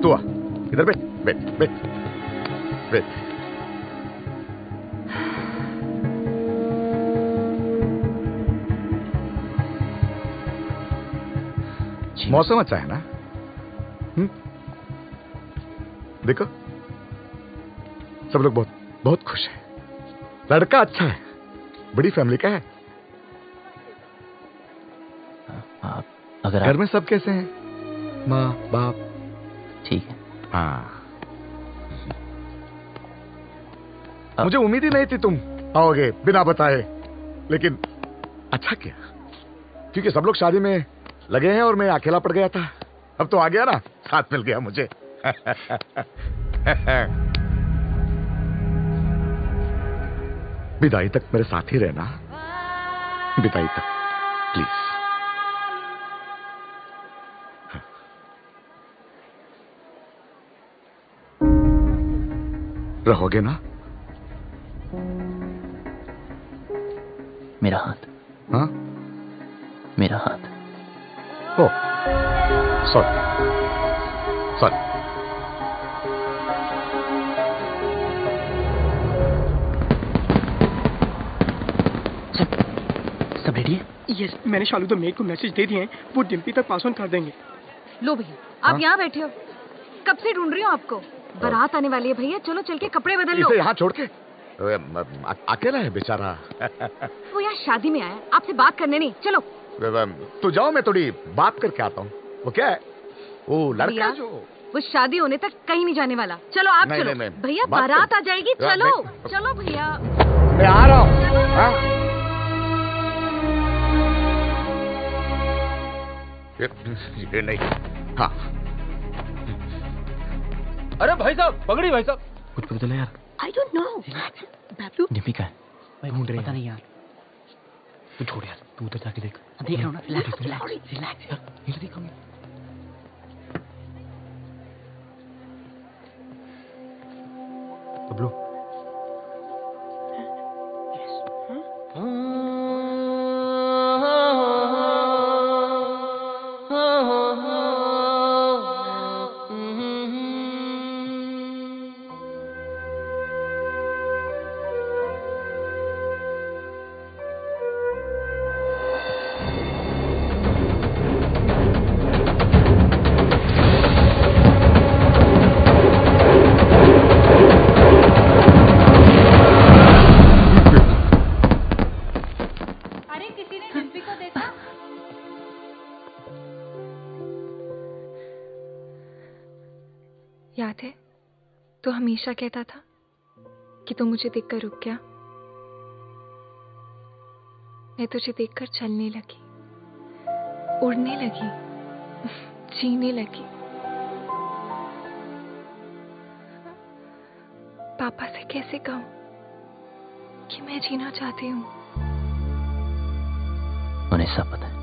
तू आ, इधर बैठ बैठ बैठ बैठ। मौसम अच्छा है ना? देखो सब लोग बहुत बहुत खुश हैं। लड़का अच्छा है, बड़ी फैमिली का है। अगर घर में सब कैसे हैं? माँ बाप? ठीक है। हाँ, मुझे उम्मीद ही नहीं थी तुम आओगे बिना बताए, लेकिन अच्छा किया, क्योंकि सब लोग शादी में लगे हैं और मैं अकेला पड़ गया था। अब तो आ गया ना, साथ मिल गया मुझे। विदाई तक मेरे साथ ही रहना, विदाई तक प्लीज। रहोगे ना? मेरा हाथ। हाँ, मेरा हाथ। ओ सॉरी सॉरी। सब रेडी है? यस, मैंने शालू द मेड को मैसेज दे दिए हैं, वो डिम्पी तक पास ऑन कर देंगे। लो भैया, आप यहाँ बैठे हो, कब से ढूंढ रही हूँ आपको। बारात आने वाली है भैया, चलो चल के कपड़े बदल लो। इसे यहाँ छोड़ के? अकेला है बेचारा। वो यहाँ शादी में आया, आपसे बात करने नहीं। चलो तो जाओ, मैं थोड़ी बात करके आता हूँ। वो क्या है, वो लड़का जो वो शादी होने तक कहीं नहीं जाने वाला। चलो आप चलो भैया, बारात आ जाएगी। चलो चलो भैया, मैं आ रहा हूँ। ये नहीं। हाँ, अरे भाई साहब, पगड़ी भाई साहब। कुछ पता चला यार? I don't know. Bablu Dimpy का है? ढूंढ रहे हैं। पता नहीं यार। तू छोड़ यार, तू उधर जाके देख। देख रहा हूँ ना। रिलैक्स यार, ये देख हम। बबलू, याद है तो हमेशा कहता था कि तू मुझे देखकर रुक गया। मैं तुझे देखकर चलने लगी, उड़ने लगी, जीने लगी। पापा से कैसे कहूं कि मैं जीना चाहती हूँ? उन्हें सब पता है।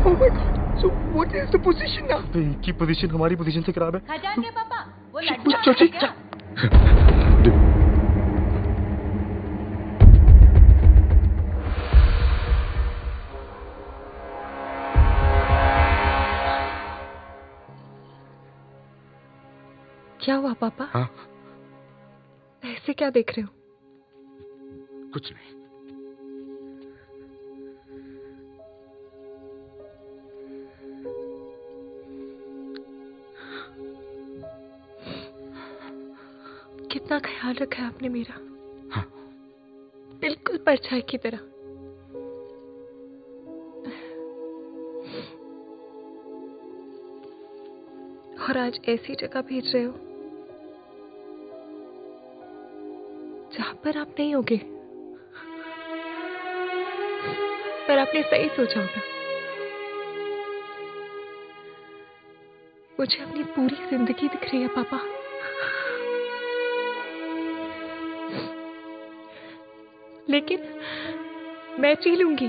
Oh my God. So what is the position now? तो इनकी पोजीशन हमारी पोजीशन से खराब है। खजांचे पापा, वो चल, लड्डू चल, चल, क्या? क्या हुआ पापा? हाँ? ऐसे क्या देख रहे हो? कुछ नहीं। कितना ख्याल रखा है आपने मेरा। हाँ। बिल्कुल परछाई की तरह। और आज ऐसी जगह भेज रहे हो जहां पर आप नहीं होगे, पर आपने सही सोचा होगा। मुझे अपनी पूरी जिंदगी दिख रही है पापा। लेकिन मैं पी लूंगी।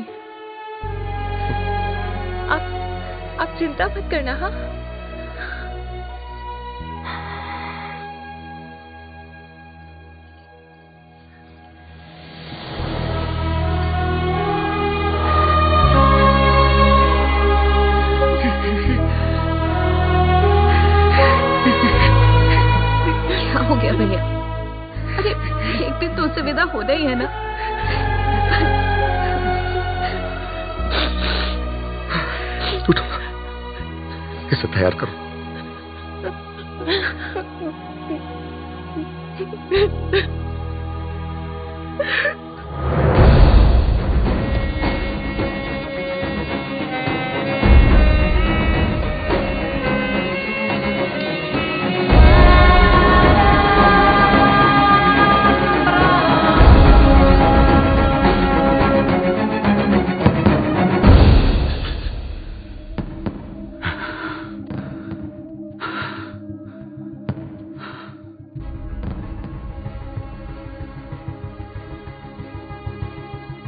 आप चिंता मत करना। हाँ, क्या हो गया भैया? अरे एक दिन तो उससे विदा होना ही है ना। उठो, इसे तैयार करो।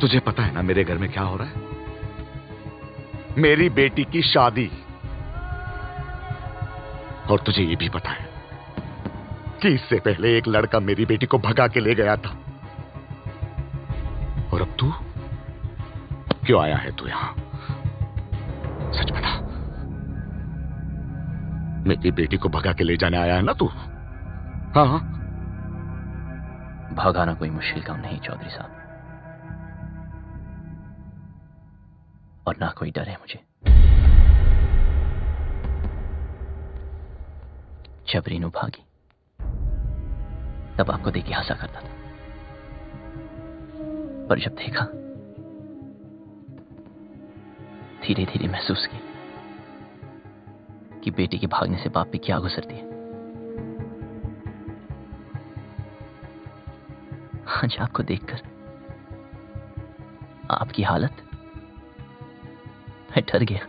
तुझे पता है ना मेरे घर में क्या हो रहा है? मेरी बेटी की शादी। और तुझे ये भी पता है कि इससे पहले एक लड़का मेरी बेटी को भगा के ले गया था। और अब तू क्यों आया है तू यहां? सच बता, मेरी बेटी को भगा के ले जाने आया है ना तू? हाँ, भगाना कोई मुश्किल काम नहीं चौधरी साहब, और ना कोई डर है मुझे। जब रीनू भागी तब आपको देख के हंसा करता था, पर जब देखा धीरे धीरे महसूस किया कि बेटी के भागने से बाप पे क्या गुजरती है। आज आपको देखकर आपकी हालत, मैं डर गया।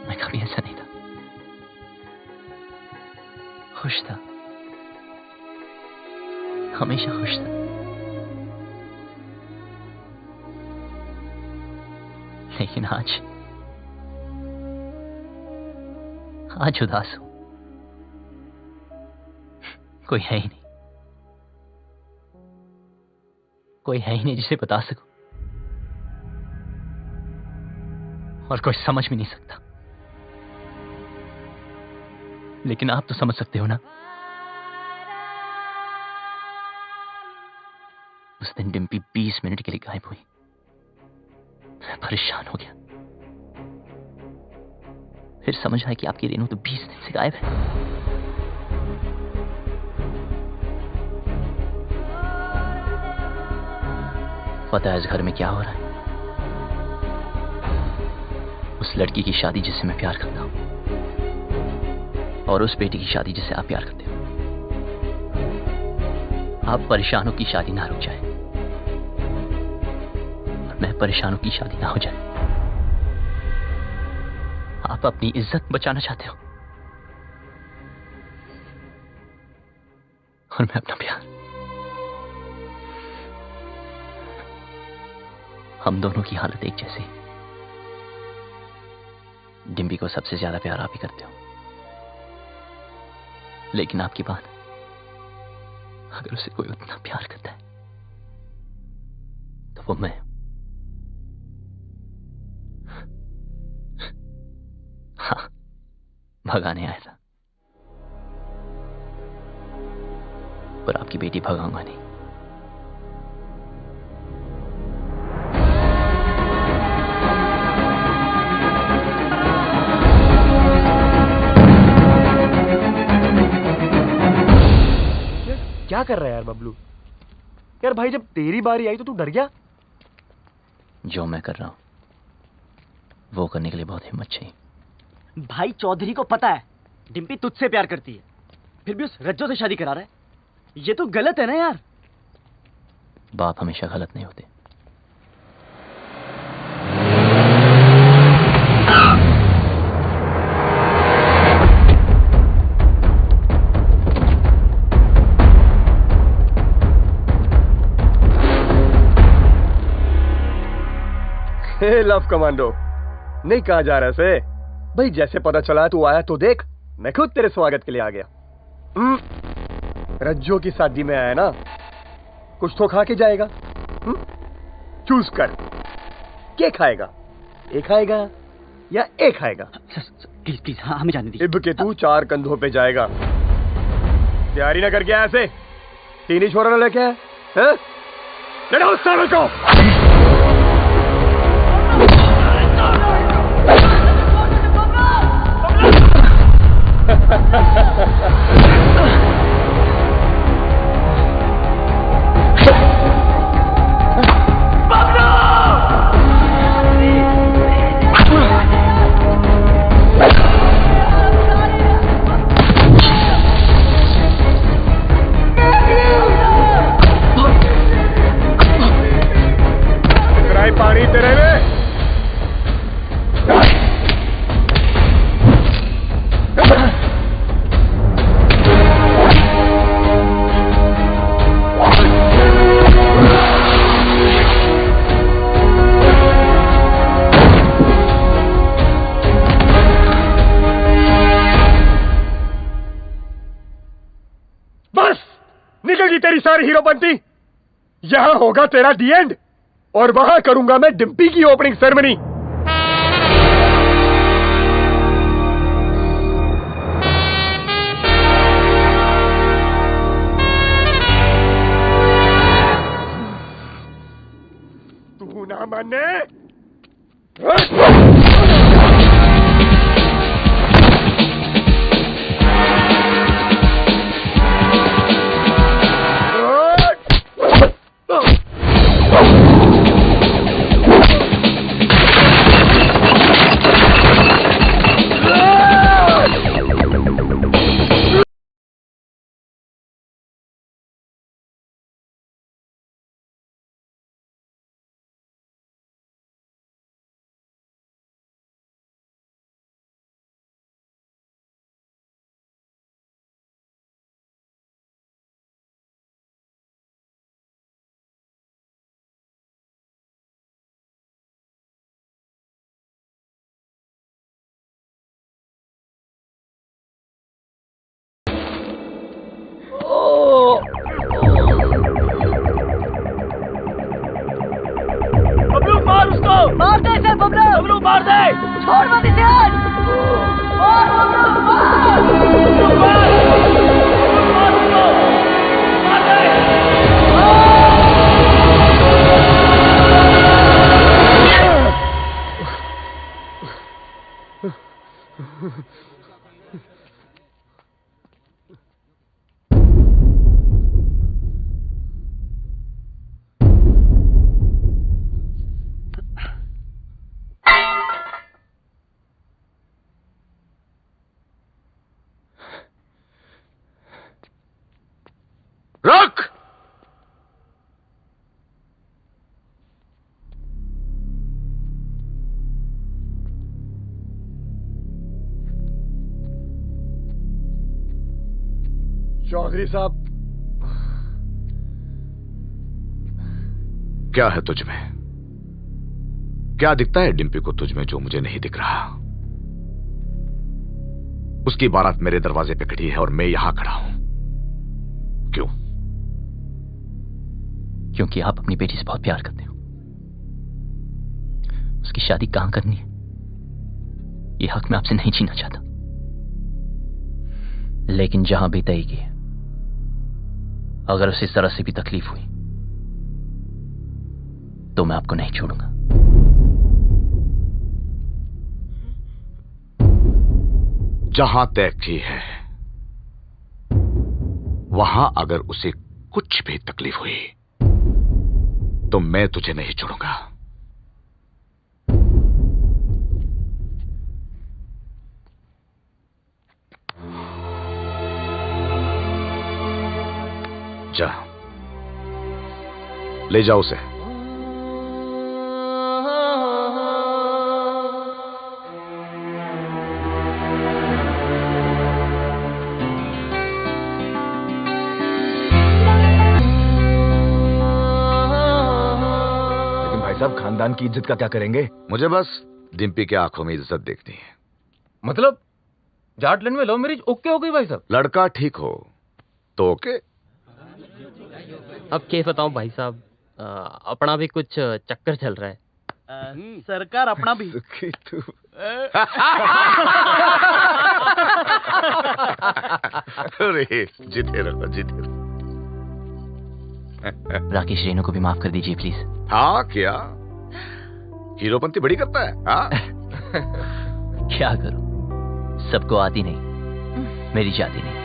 मैं कभी ऐसा नहीं था, खुश था, हमेशा खुश था। लेकिन आज उदास हूं। कोई है ही नहीं, कोई है ही नहीं जिसे बता सकूं, और कोई समझ भी नहीं सकता। लेकिन आप तो समझ सकते हो ना। उस दिन डिम्पी 20 मिनट के लिए गायब हुई। मैं परेशान हो गया। फिर समझ आया कि आपकी रेनू तो 20 दिन से गायब है। पता है इस घर में क्या हो रहा है? उस लड़की की शादी जिससे मैं प्यार करता हूं, और उस बेटी की शादी जिसे आप प्यार करते हो। आप परेशानों की शादी ना रुक जाए, और मैं परेशानों की शादी ना हो जाए। आप अपनी इज्जत बचाना चाहते हो, और मैं अपना प्यार। हम दोनों की हालत एक जैसी। डिम्पी को सबसे ज्यादा प्यार आप ही करते हो, लेकिन आपकी बात, अगर उसे कोई उतना प्यार करता है तो वो मैं। हाँ, भगाने आया था, पर आपकी बेटी भगाऊंगा नहीं। क्या कर रहा है यार बबलू? यार भाई, जब तेरी बारी आई तो तू डर गया? जो मैं कर रहा हूं वो करने के लिए बहुत हिम्मत चाहिए। भाई चौधरी को पता है डिम्पी तुझसे प्यार करती है, फिर भी उस रज्जो से शादी करा रहा है। ये तो गलत है ना यार। बाप हमेशा गलत नहीं होते। इनफ कमांडो, नहीं कहा जा रहा से भाई, जैसे पता चला तू आया तो देख, मैं खुद तेरे स्वागत के लिए आ गया। रज्जो की शादी में आया ना, कुछ तो खा के जाएगा। चूज कर, क्या खाएगा? एक खाएगा या एक खाएगा? प्लीज प्लीज, हाँ हमें जाने दीजिए। इब के तू 4 कंधों पे जाएगा। तैयारी ना करके आया ऐसे, 3 ही छोरा लेके आया है? लड़ो उस सालों को। पानी तेरे में बस निकल गई तेरी सारी हीरोपंती। यहां होगा तेरा दी एंड, और वहां करूंगा मैं डिम्पी की ओपनिंग सेरेमनी। तू ना माने? मार दे इसे बबलू, बबलू मार दे, छोड़ मत इसे आज। मार बबलू, मार बबलू, मार उसको, मार दे। रुक! चौधरी साहब, क्या है तुझ में? क्या दिखता है डिम्पी को तुझ में जो मुझे नहीं दिख रहा? उसकी बारात मेरे दरवाजे पे खड़ी है और मैं यहां खड़ा हूं। क्यों? क्योंकि आप अपनी बेटी से बहुत प्यार करते हो। उसकी शादी कहां करनी है, यह हक मैं आपसे नहीं छीनना चाहता, लेकिन जहां भी तय की, अगर उसे इस तरह से भी तकलीफ हुई तो मैं आपको नहीं छोड़ूंगा। जहां तय की है वहां अगर उसे कुछ भी तकलीफ हुई तो मैं तुझे नहीं छोड़ूंगा। जा, ले जाओ उसे। मतलब खानदान की इज्जत का क्या करेंगे? मुझे बस डिम्पी के आंखों में इज्जत देखनी है। मतलब जाटलैंड में लव मैरिज ओके हो गई भाई साहब? लड़का ठीक हो तो ओके। अब क्या बताऊं भाई साहब, अपना भी कुछ चक्कर चल रहा है। सरकार अपना भी। अरे जीते रहो, जीते रहो। राकेश, रेनू को भी माफ कर दीजिए प्लीज। हाँ क्या हीरोपंती बड़ी करता है? हाँ क्या करूं, सबको आती नहीं, मेरी जाती नहीं।